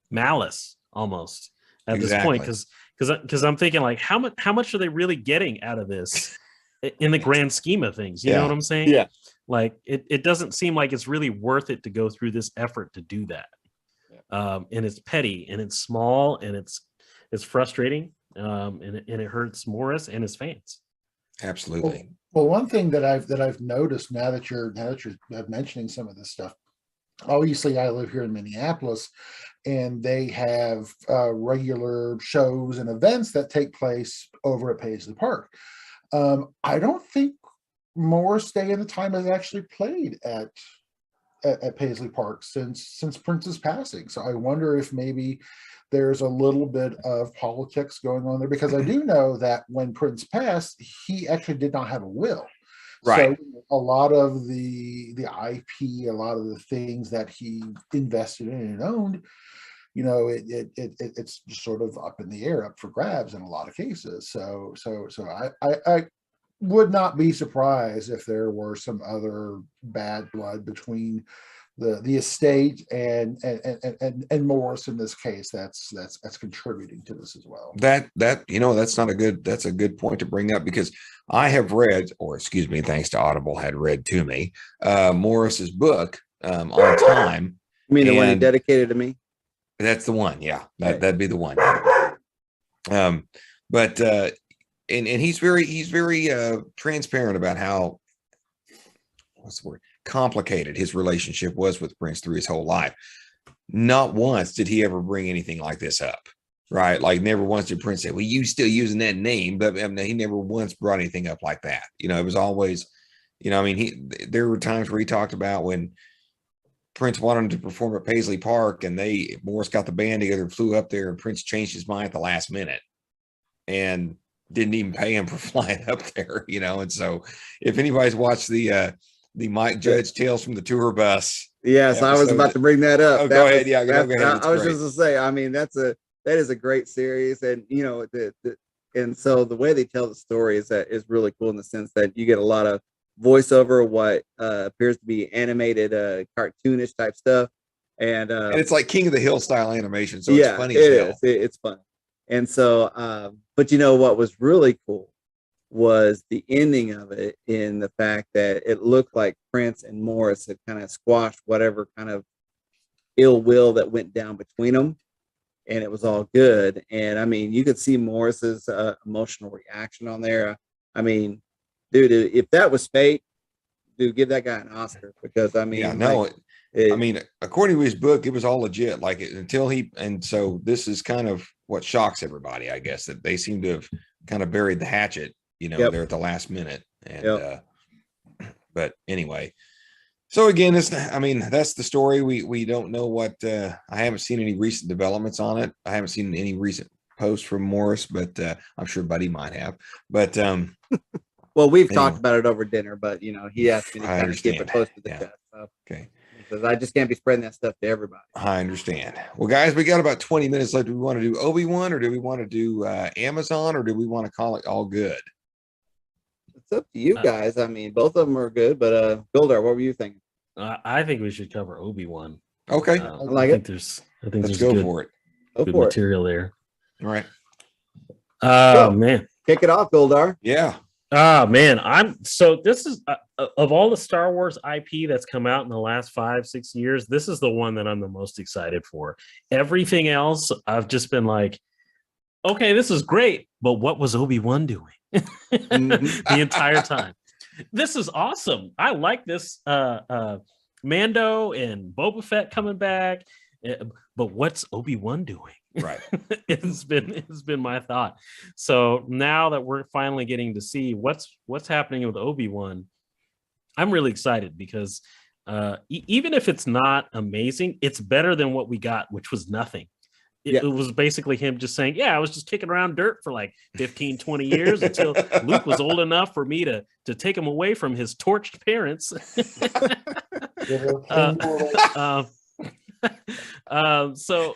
malice almost at this point, because I'm thinking like how much are they really getting out of this in the grand scheme of things? You know what I'm saying? Yeah. Like it doesn't seem like it's really worth it to go through this effort to do that. And it's petty and it's small and it's frustrating, and it hurts Morris and his fans. Absolutely. Well, one thing that I've noticed now that you're mentioning some of this stuff, obviously I live here in Minneapolis, and they have regular shows and events that take place over at Paisley Park. I don't think Morris Day and the Time has actually played at Paisley Park since Prince's passing. So I wonder if maybe there's a little bit of politics going on there, because I do know that when Prince passed, he actually did not have a will. Right. So a lot of the IP, a lot of the things that he invested in and owned, it's just sort of up in the air, up for grabs in a lot of cases. So I would not be surprised if there were some other bad blood between the estate and Morris in this case that's contributing to this as well. That's a good point to bring up, because I have read, or excuse me, thanks to Audible, had read to me Morris's book on time. You mean the one he dedicated to me? That's the one, yeah. That'd be the one. But and he's very transparent about how, what's the word, complicated his relationship was with Prince through his whole life. Not once did he ever bring anything like this up, right? Like never once did Prince say, well, you still using that name, but he never once brought anything up like that. It was always, there were times where he talked about when Prince wanted him to perform at Paisley Park, and Morris got the band together and flew up there, and Prince changed his mind at the last minute and didn't even pay him for flying up there, And so if anybody's watched the Mike Judge Tales from the Tour Bus. Yes, I was about to bring that up. Oh, go ahead. Yeah, go ahead. I was just to say, that is a great series, and and so the way they tell the story is really cool in the sense that you get a lot of voiceover, what appears to be animated, cartoonish type stuff, and it's like King of the Hill style animation, so it's funny as hell. It's fun, and so, but what was really cool was the ending of it, in the fact that it looked like Prince and Morris had kind of squashed whatever kind of ill will that went down between them, and it was all good. And you could see Morris's emotional reaction on there. Dude, if that was fate, dude, give that guy an Oscar, because according to his book, it was all legit. And so this is kind of what shocks everybody, I guess, that they seem to have kind of buried the hatchet, there at the last minute. And but anyway, so again, that's the story. We don't know what, I haven't seen any recent developments on it. I haven't seen any recent posts from Morris, but I'm sure Buddy might have. But well, we've talked about it over dinner, but he asked me to kind of keep it close to the chest. So. Okay. Because I just can't be spreading that stuff to everybody. I understand. Well, guys, we got about 20 minutes left. Do we want to do Obi-Wan, or do we want to do Amazon, or do we want to call it all good? It's up to you guys. Both of them are good, but Goldar, what were you thinking? I think we should cover Obi-Wan. Okay. I like it. I think Let's there's go for it. Good material there. All right. Oh, man. Kick it off, Goldar. Yeah. Ah, man, this is of all the Star Wars IP that's come out in the last 5-6 years, this is the one that I'm the most excited for. Everything else, I've just been like, okay, this is great, but what was Obi-Wan doing the entire time? This is awesome. I like this Mando and Boba Fett coming back, but what's Obi-Wan doing? Right. It's been my thought. So now that we're finally getting to see what's happening with Obi-Wan, I'm really excited because even if it's not amazing, it's better than what we got, which was nothing. It was basically him just saying, yeah, I was just kicking around dirt for like 15, 20 years until Luke was old enough for me to take him away from his torched parents. So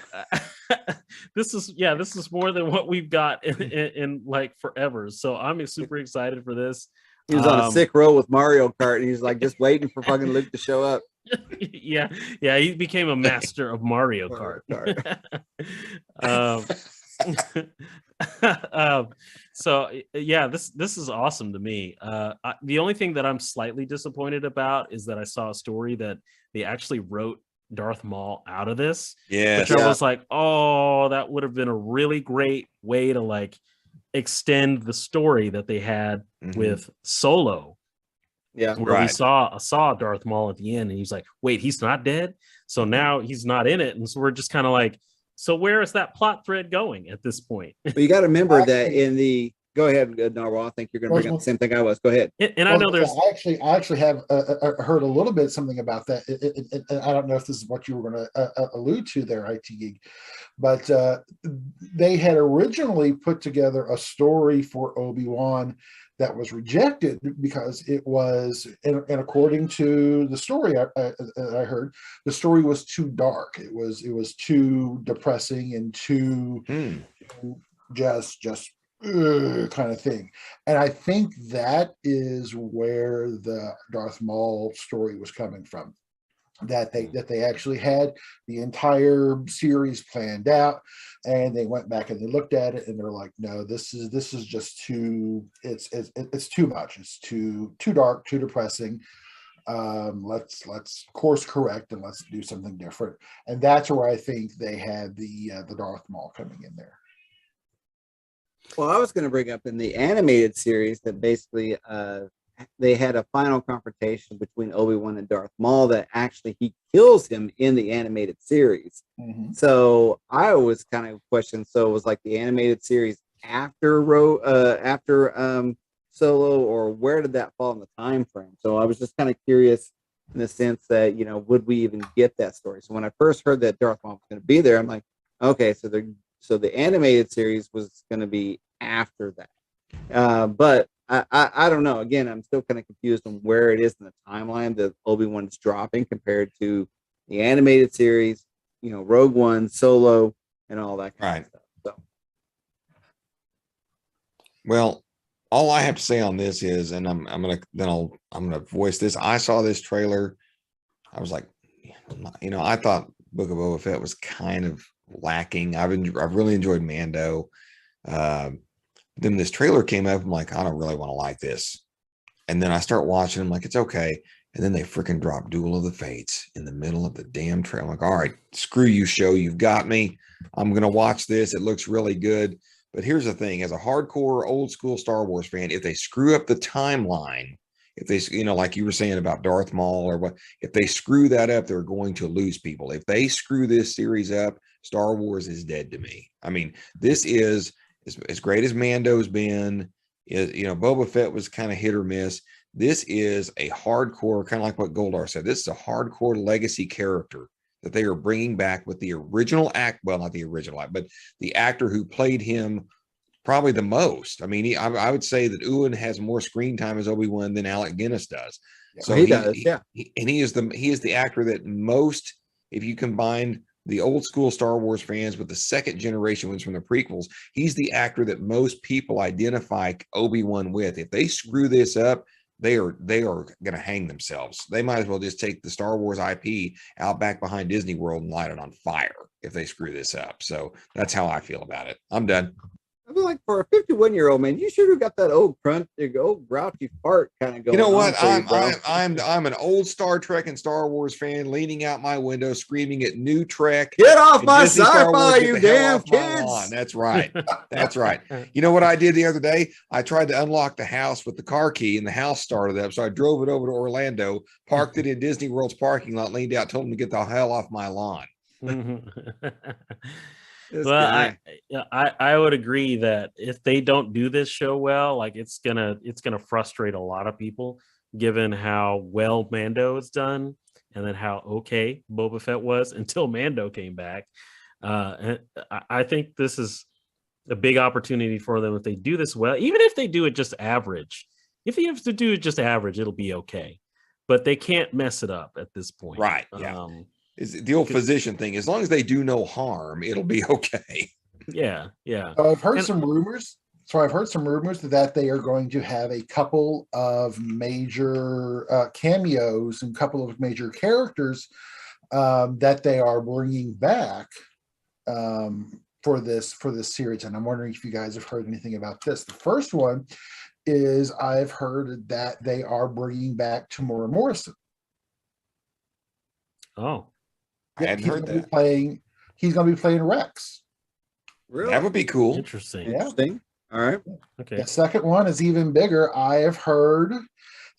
this is more than what we've got in like forever. So I'm super excited for this. He was on a sick roll with Mario Kart, and he's like just waiting for fucking Luke to show up. Yeah, he became a master of Mario Kart. So yeah, this is awesome to me. The only thing that I'm slightly disappointed about is that I saw a story that they actually wrote Darth Maul out of this. Yes. Which I was like, oh, that would have been a really great way to like extend the story that they had with Solo. Yeah, where we saw Darth Maul at the end, and he's like, wait, he's not dead. So now he's not in it, and so we're just kind of like, so where is that plot thread going at this point? But you got to remember that in the go ahead, Narwhal. I think you're going to bring up the same thing I was. Go ahead. And I know there's I actually have heard a little bit something about that. I don't know if this is what you were going to allude to there, IT Geek, but they had originally put together a story for Obi-Wan that was rejected because it was, and according to the story I heard, the story was too dark. It was too depressing and too just kind of thing. And I think that is where the Darth Maul story was coming from. That they actually had the entire series planned out, and they went back and they looked at it and they're like, no, this is just too it's too much. It's too dark, too depressing. Let's course correct and let's do something different. And that's where I think they had the Darth Maul coming in there. Well, I was going to bring up in the animated series that basically they had a final confrontation between Obi-Wan and Darth Maul that actually he kills him in the animated series. So I was kind of questioned. So it was like the animated series after Solo, or where did that fall in the time frame? So I was just kind of curious in the sense that, would we even get that story? So when I first heard that Darth Maul was going to be there, I'm like, okay, so the animated series was going to be after that. But I don't know. Again, I'm still kind of confused on where it is in the timeline that Obi-Wan's dropping compared to the animated series, Rogue One, Solo, and all that kind of stuff. So. Well, all I have to say on this is, and I'm gonna voice this. I saw this trailer. I was like, I thought Book of Boba Fett was kind of lacking. I've really enjoyed Mando. Then this trailer came up. I'm like, I don't really want to like this. And then I start watching. I'm like, it's okay. And then they freaking drop Duel of the Fates in the middle of the damn trailer. I'm like, all right, screw you, show. You've got me. I'm gonna watch this. It looks really good. But here's the thing: as a hardcore old school Star Wars fan, if they screw up the timeline, if they, like you were saying about Darth Maul or what, if they screw that up, they're going to lose people. If they screw this series up, Star Wars is dead to me. I mean, this is as great as Mando's been. Boba Fett was kind of hit or miss. This is a hardcore, kind of like what Goldar said. This is a hardcore legacy character that they are bringing back with the original act. Well, not the original act, but the actor who played him probably the most. I mean, I would say that Ewan has more screen time as Obi-Wan than Alec Guinness does. So he does, yeah. He is the actor that most, if you combine the old school Star Wars fans with the second generation ones from the prequels, he's the actor that most people identify Obi-Wan with. If they screw this up, they are going to hang themselves. They might as well just take the Star Wars IP out back behind Disney World and light it on fire if they screw this up. So that's how I feel about it. I'm done. I feel like for a 51-year-old man, you should have got that old old grouchy fart kind of going. You know what? On for you, I'm an old Star Trek and Star Wars fan, leaning out my window, screaming at new Trek. Get off and my Disney Star Wars, sci-fi, get you the hell damn off my lawn. kids! That's right. That's right. You know what I did the other day? I tried to unlock the house with the car key, and the house started up. So I drove it over to Orlando, parked it in Disney World's parking lot, leaned out, told him to get the hell off my lawn. This Well, guy. I would agree that if they don't do this show well, like it's gonna frustrate a lot of people, given how well Mando is done, and then how okay Boba Fett was until Mando came back. And I think this is a big opportunity for them if they do this well. Even if they do it just average, if they have to do it just average, it'll be okay. But they can't mess it up at this point, Right? Yeah. Is the old physician thing. As long as they do no harm, it'll be okay. Yeah. So I've heard some rumors. That they are going to have a couple of major cameos and couple of major characters that they are bringing back for this series. And I'm wondering if you guys have heard anything about this. The first one is I've heard that they are bringing back Tamora Morrison. Oh. I hadn't heard that. He's going to be playing Rex. Really? That would be cool. Interesting. Yeah. Interesting. All right. Okay. The second one is even bigger. I have heard,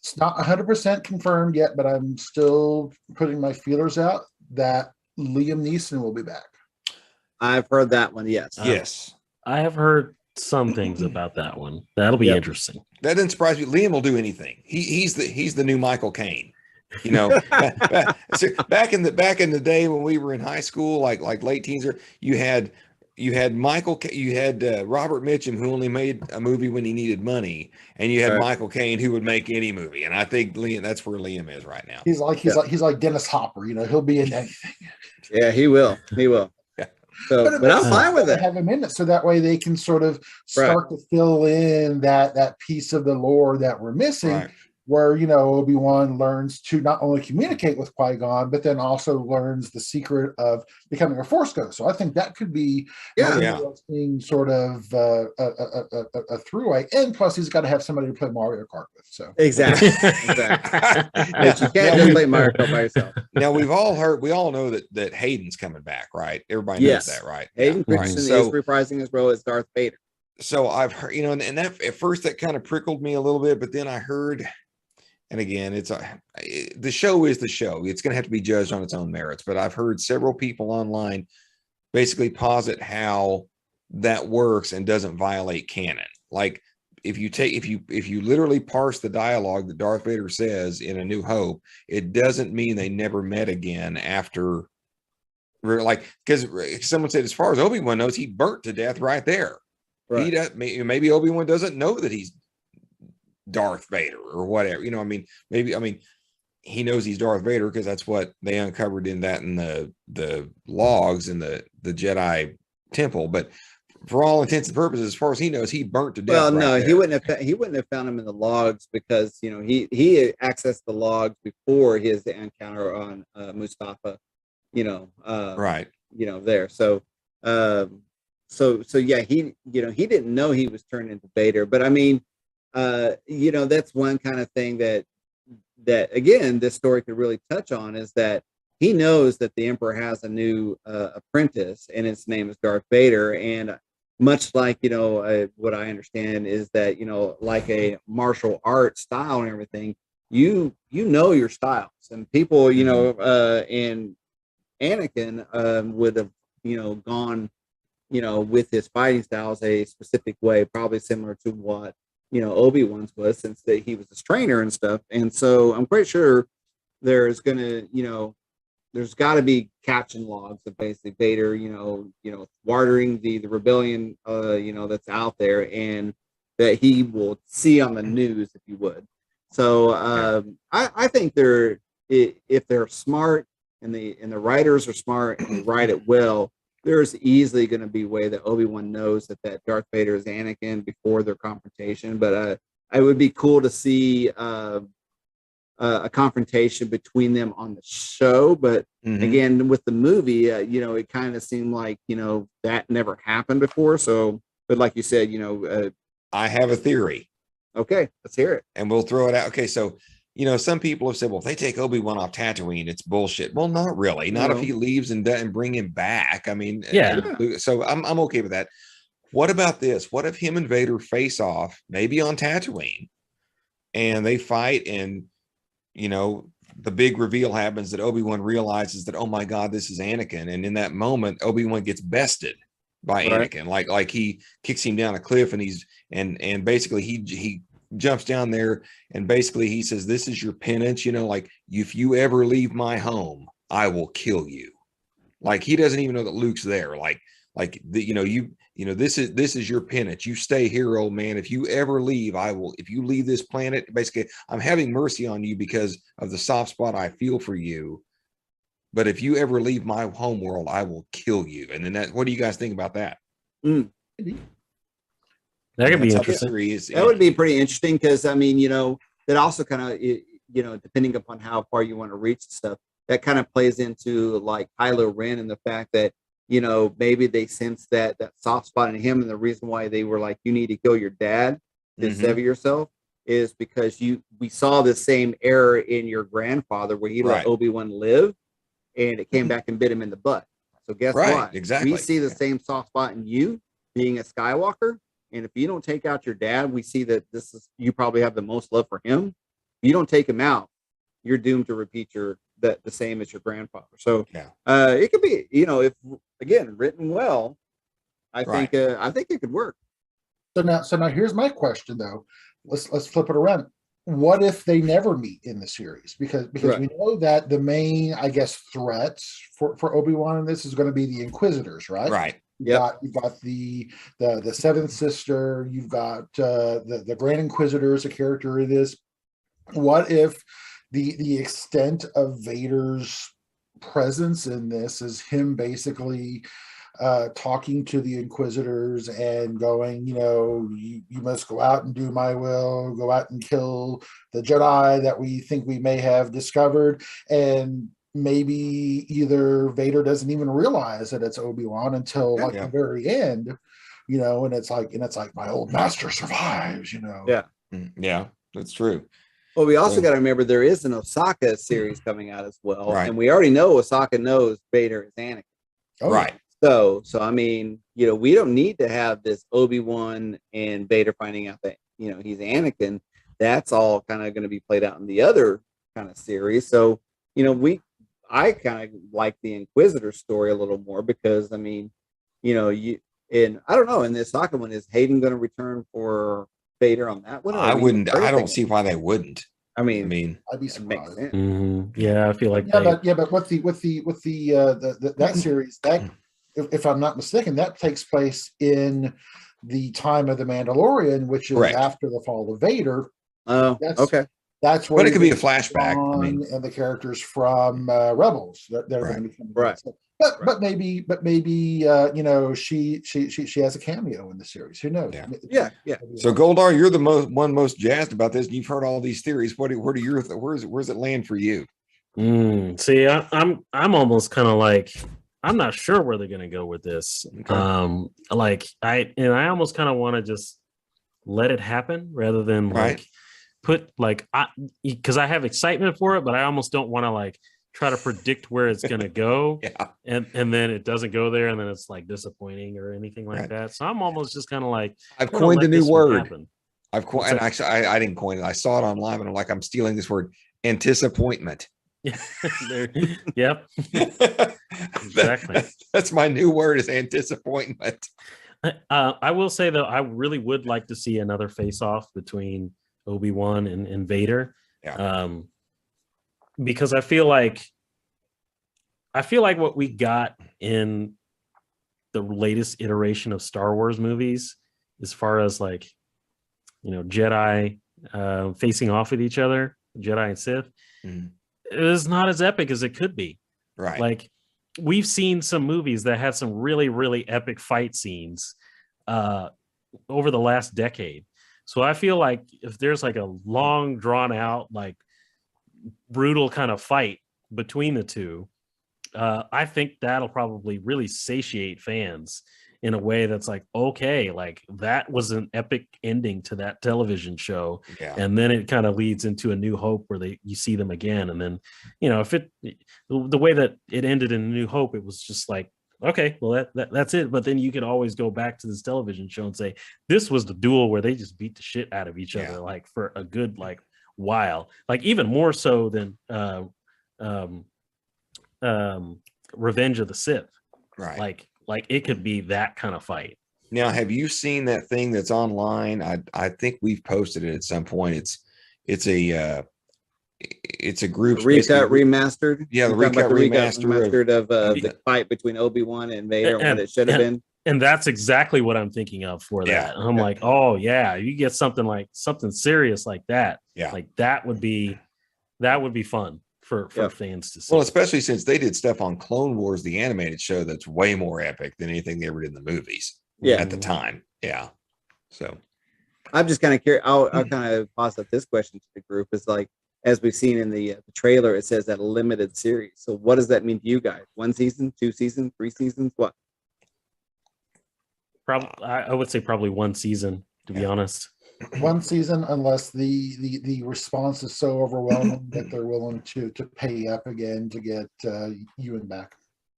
it's not 100% confirmed yet, but I'm still putting my feelers out that Liam Neeson will be back. I've heard that one. Yes. Yes. I have heard some things about that one. That'll be interesting. That didn't surprise me. Liam will do anything. He's the new Michael Caine. You know, back in the day when we were in high school, like late teens, you had Robert Mitchum, who only made a movie when he needed money, and you had Michael Caine, who would make any movie. And I think that's where Liam is right now. He's like Dennis Hopper. You know, he'll be in anything. Yeah, he will. Yeah. So, but I'm fine with it. Have him in it so that way they can sort of start to fill in that piece of the lore that we're missing. Right. Where, you know, Obi-Wan learns to not only communicate with Qui-Gon, but then also learns the secret of becoming a Force ghost. So I think that could be being sort of a throughway. And plus, he's got to have somebody to play Mario Kart with. So exactly. Yes, you can't just play Mario Kart by yourself. Now we all know that Hayden's coming back, right? Everybody knows that, right? Hayden Christensen is reprising his role as Darth Vader. So I've heard, you know, and that at first that kind of prickled me a little bit, but then I heard. And again, the show is the show. It's going to have to be judged on its own merits. But I've heard several people online basically posit how that works and doesn't violate canon. Like if you literally parse the dialogue that Darth Vader says in A New Hope, it doesn't mean they never met again after. Like, because someone said, as far as Obi-Wan knows, he burnt to death right there. Right. Maybe Obi-Wan doesn't know that he's Darth Vader or whatever, you know. Maybe he knows he's Darth Vader because that's what they uncovered in the logs in the Jedi temple. But for all intents and purposes, as far as he knows, he burnt to death. Well, no, he wouldn't have found him in the logs because, you know, he accessed the logs before his encounter on Mustafa, you know, you know, there. So yeah, he didn't know he was turned into Vader, but I mean. You know, that's one kind of thing that again, this story could really touch on is that he knows that the Emperor has a new apprentice and his name is Darth Vader. And much like, you know, what I understand is that, you know, like a martial art style and everything, you know your styles, and people, you know, and Anakin would have, you know, gone, you know, with his fighting styles a specific way, probably similar to what, you know, Obi-Wan's was, since that he was his trainer and stuff. And so I'm quite sure there's got to be caption logs of basically Vader, you know, watering the rebellion, you know, that's out there, and that he will see on the news, if you would. So I think if they're smart and the writers are smart and they write it well, there's easily going to be a way that Obi-Wan knows that Darth Vader is Anakin before their confrontation. But it would be cool to see a confrontation between them on the show. But again, with the movie, you know, it kind of seemed like, you know, that never happened before. So But like you said, I have a theory, okay, let's hear it. and we'll throw it out. Okay, so some people have said, well, if they take Obi-Wan off Tatooine, it's bullshit. Well, not really. Not if No. he leaves and bring him back. I mean, Yeah. so I'm okay with that. What about this? What if him and Vader face off, maybe on Tatooine, and they fight, and the big reveal happens that Obi-Wan realizes that, oh my God, this is Anakin, and in that moment, Obi-Wan gets bested by Anakin, like he kicks him down a cliff, and he's and basically he jumps down there, and basically he says, this is your penance, like, if you ever leave my home, I will kill you. Like, he doesn't even know that Luke's there. This is your penance. You stay here, old man. If you ever leave, if you leave this planet, basically, I'm having mercy on you because of the soft spot I feel for you. But if you ever leave my home world, I will kill you. And then what do you guys think about that? That could be That's how interesting. the series- That would be pretty interesting because I mean, that also kind of depending upon how far you want to reach stuff, that kind of plays into like Kylo Ren and the fact that maybe they sense that soft spot in him, and the reason why they were like, you need to kill your dad to sever yourself is because we saw the same error in your grandfather where he let Obi-Wan live, and it came back and bit him in the butt. So guess what? Exactly. We see the same soft spot in you being a Skywalker. And if you don't take out your dad, we see that you probably have the most love for him. If you don't take him out, you're doomed to repeat the same as your grandfather. So it could be, if again written well, I think it could work. So now here's my question though. Let's flip it around. What if they never meet in the series? Because we know that the main, I guess, threats for Obi-Wan in this is going to be the Inquisitors, right? Right. You've got the Seventh Sister. You've got the Grand Inquisitors, a character in this. What if the extent of Vader's presence in this is him basically talking to the Inquisitors and going, you must go out and do my will, go out and kill the Jedi that we think we may have discovered, and maybe either Vader doesn't even realize that it's Obi-Wan until the very end, and it's like my old master survives, Yeah, that's true. Well, we also got to remember there is an Osaka series coming out as well, and we already know Osaka knows Vader is Anakin. Right. So I mean, we don't need to have this Obi-Wan and Vader finding out that he's Anakin. That's all kind of going to be played out in the other kind of series. So I kind of like the Inquisitor story a little more because I mean, I don't know, in the Osaka one, is Hayden going to return for Vader on that one? I don't see why they wouldn't. I mean, I'd be surprised. Yeah, I feel like but with the that series, that if I'm not mistaken, that takes place in the time of the Mandalorian, which is after the fall of Vader. Oh, okay. That's where but it could be a flashback. And the characters from Rebels, they're going to be coming back. So, but maybe she has a cameo in the series. Who knows? Yeah. So Goldar, you're the most jazzed about this. You've heard all these theories. Where's it land for you? See, I'm almost kind of like, I'm not sure where they're going to go with this. Okay. I almost kind of want to just let it happen rather than because I have excitement for it, but I almost don't want to try to predict where it's going to go. And then it doesn't go there, and then it's disappointing or anything like that. So I'm almost just kind of I've coined a new word. Actually, I didn't coin it. I saw it online, and I'm stealing this word, anticipantment. Yep. Exactly. That's my new word, is anticipantment. I will say though, I really would like to see another face-off between Obi-Wan and Vader. Because I feel like what we got in the latest iteration of Star Wars movies, as far as Jedi facing off with each other, Jedi and Sith, is not as epic as it could be. Right. We've seen some movies that had some really, really epic fight scenes over the last decade. So I feel like if there's a long drawn out, brutal kind of fight between the two, I think that'll probably really satiate fans. in a way that's like, okay, like that was an epic ending to that television show. Yeah. And then it kind of leads into A New Hope where you see them again. And then, if the way that it ended in A New Hope, it was just like, okay, well that's it. But then you could always go back to this television show and say, this was the duel where they just beat the shit out of each other, like for a good, like while, like even more so than Revenge of the Sith. Right. Like it could be that kind of fight. Now, have you seen that thing that's online? I think we've posted it at some point. It's a group recut remastered. Yeah, the recut remastered of the fight between Obi-Wan and Vader and what it should have been. And that's exactly what I'm thinking of for that. I'm like, oh yeah, you get something serious like that. Yeah, like that would be fun for fans to see. Well, especially since they did stuff on Clone Wars, the animated show, that's way more epic than anything they ever did in the movies. At the time. Yeah. So I'm just kind of curious. I'll kind of toss up this question to the group. Is like, as we've seen in the trailer, it says that a limited series. So what does that mean to you guys? 1 season, 2 seasons, 3 seasons? What? Probably, I would say probably 1 season, to be honest. 1 season, unless the response is so overwhelming that they're willing to pay up again to get Ewan back.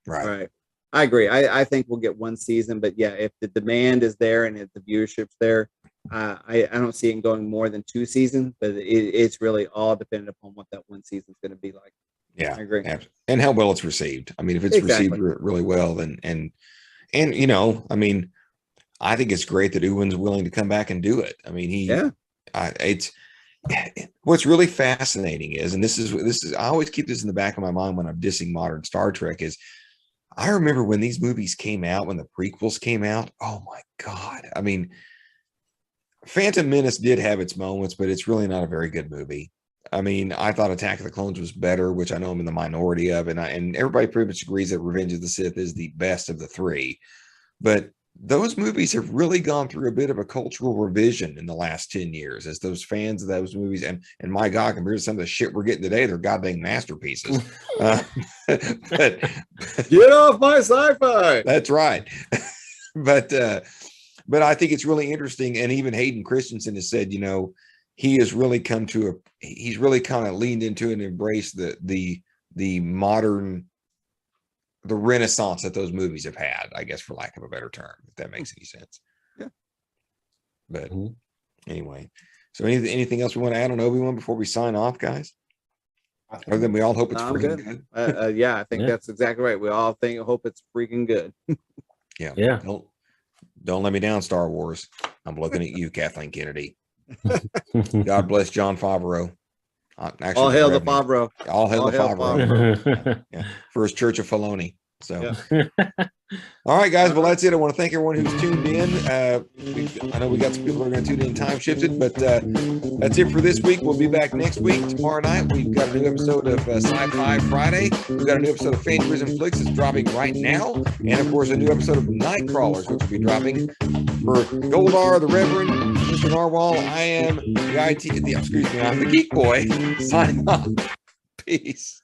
Right. I agree. I think we'll get 1 season, but yeah, if the demand is there and if the viewership's there, I don't see it going more than 2 seasons. But it's really all dependent upon what that 1 season is going to be like. Yeah, I agree. And how well it's received. I mean, if it's received really well, then and I mean, I think it's great that Ewan's willing to come back and do it. I mean, it's what's really fascinating is, and this is I always keep this in the back of my mind when I'm dissing modern Star Trek, is I remember when these movies came out, when the prequels came out. Oh my God. I mean, Phantom Menace did have its moments, but it's really not a very good movie. I mean, I thought Attack of the Clones was better, which I know I'm in the minority of, and everybody pretty much agrees that Revenge of the Sith is the best of the 3. But those movies have really gone through a bit of a cultural revision in the last 10 years as those fans of those movies. And my God, compared to some of the shit we're getting today, they're goddamn masterpieces. But get off my sci-fi. That's right. But I think it's really interesting. And even Hayden Christensen has said, he has really he's really kind of leaned into and embraced the modern, the renaissance that those movies have had, I guess, for lack of a better term, if that makes any sense. Yeah. But anyway, so anything else we want to add on Obi-Wan before we sign off, guys? Other than we all hope it's freaking good. Yeah, I think that's exactly right. We all hope it's freaking good. Yeah. Don't let me down, Star Wars. I'm looking at you, Kathleen Kennedy. God bless John Favreau. Actually, all hail the Favreau. All hail the Favreau. Yeah. For his Church of Filoni. So, all right, guys. Well, that's it. I want to thank everyone who's tuned in. I know we got some people who are going to tune in time shifted, but that's it for this week. We'll be back next week. Tomorrow night, we've got a new episode of Sci-Fi Friday. We've got a new episode of Phantasm Flicks that's dropping right now. And, of course, a new episode of Night Crawlers, which will be dropping. For Goldar, the Reverend, Mr. Narwhal, I am I'm the Geek Boy. Signing off. Peace.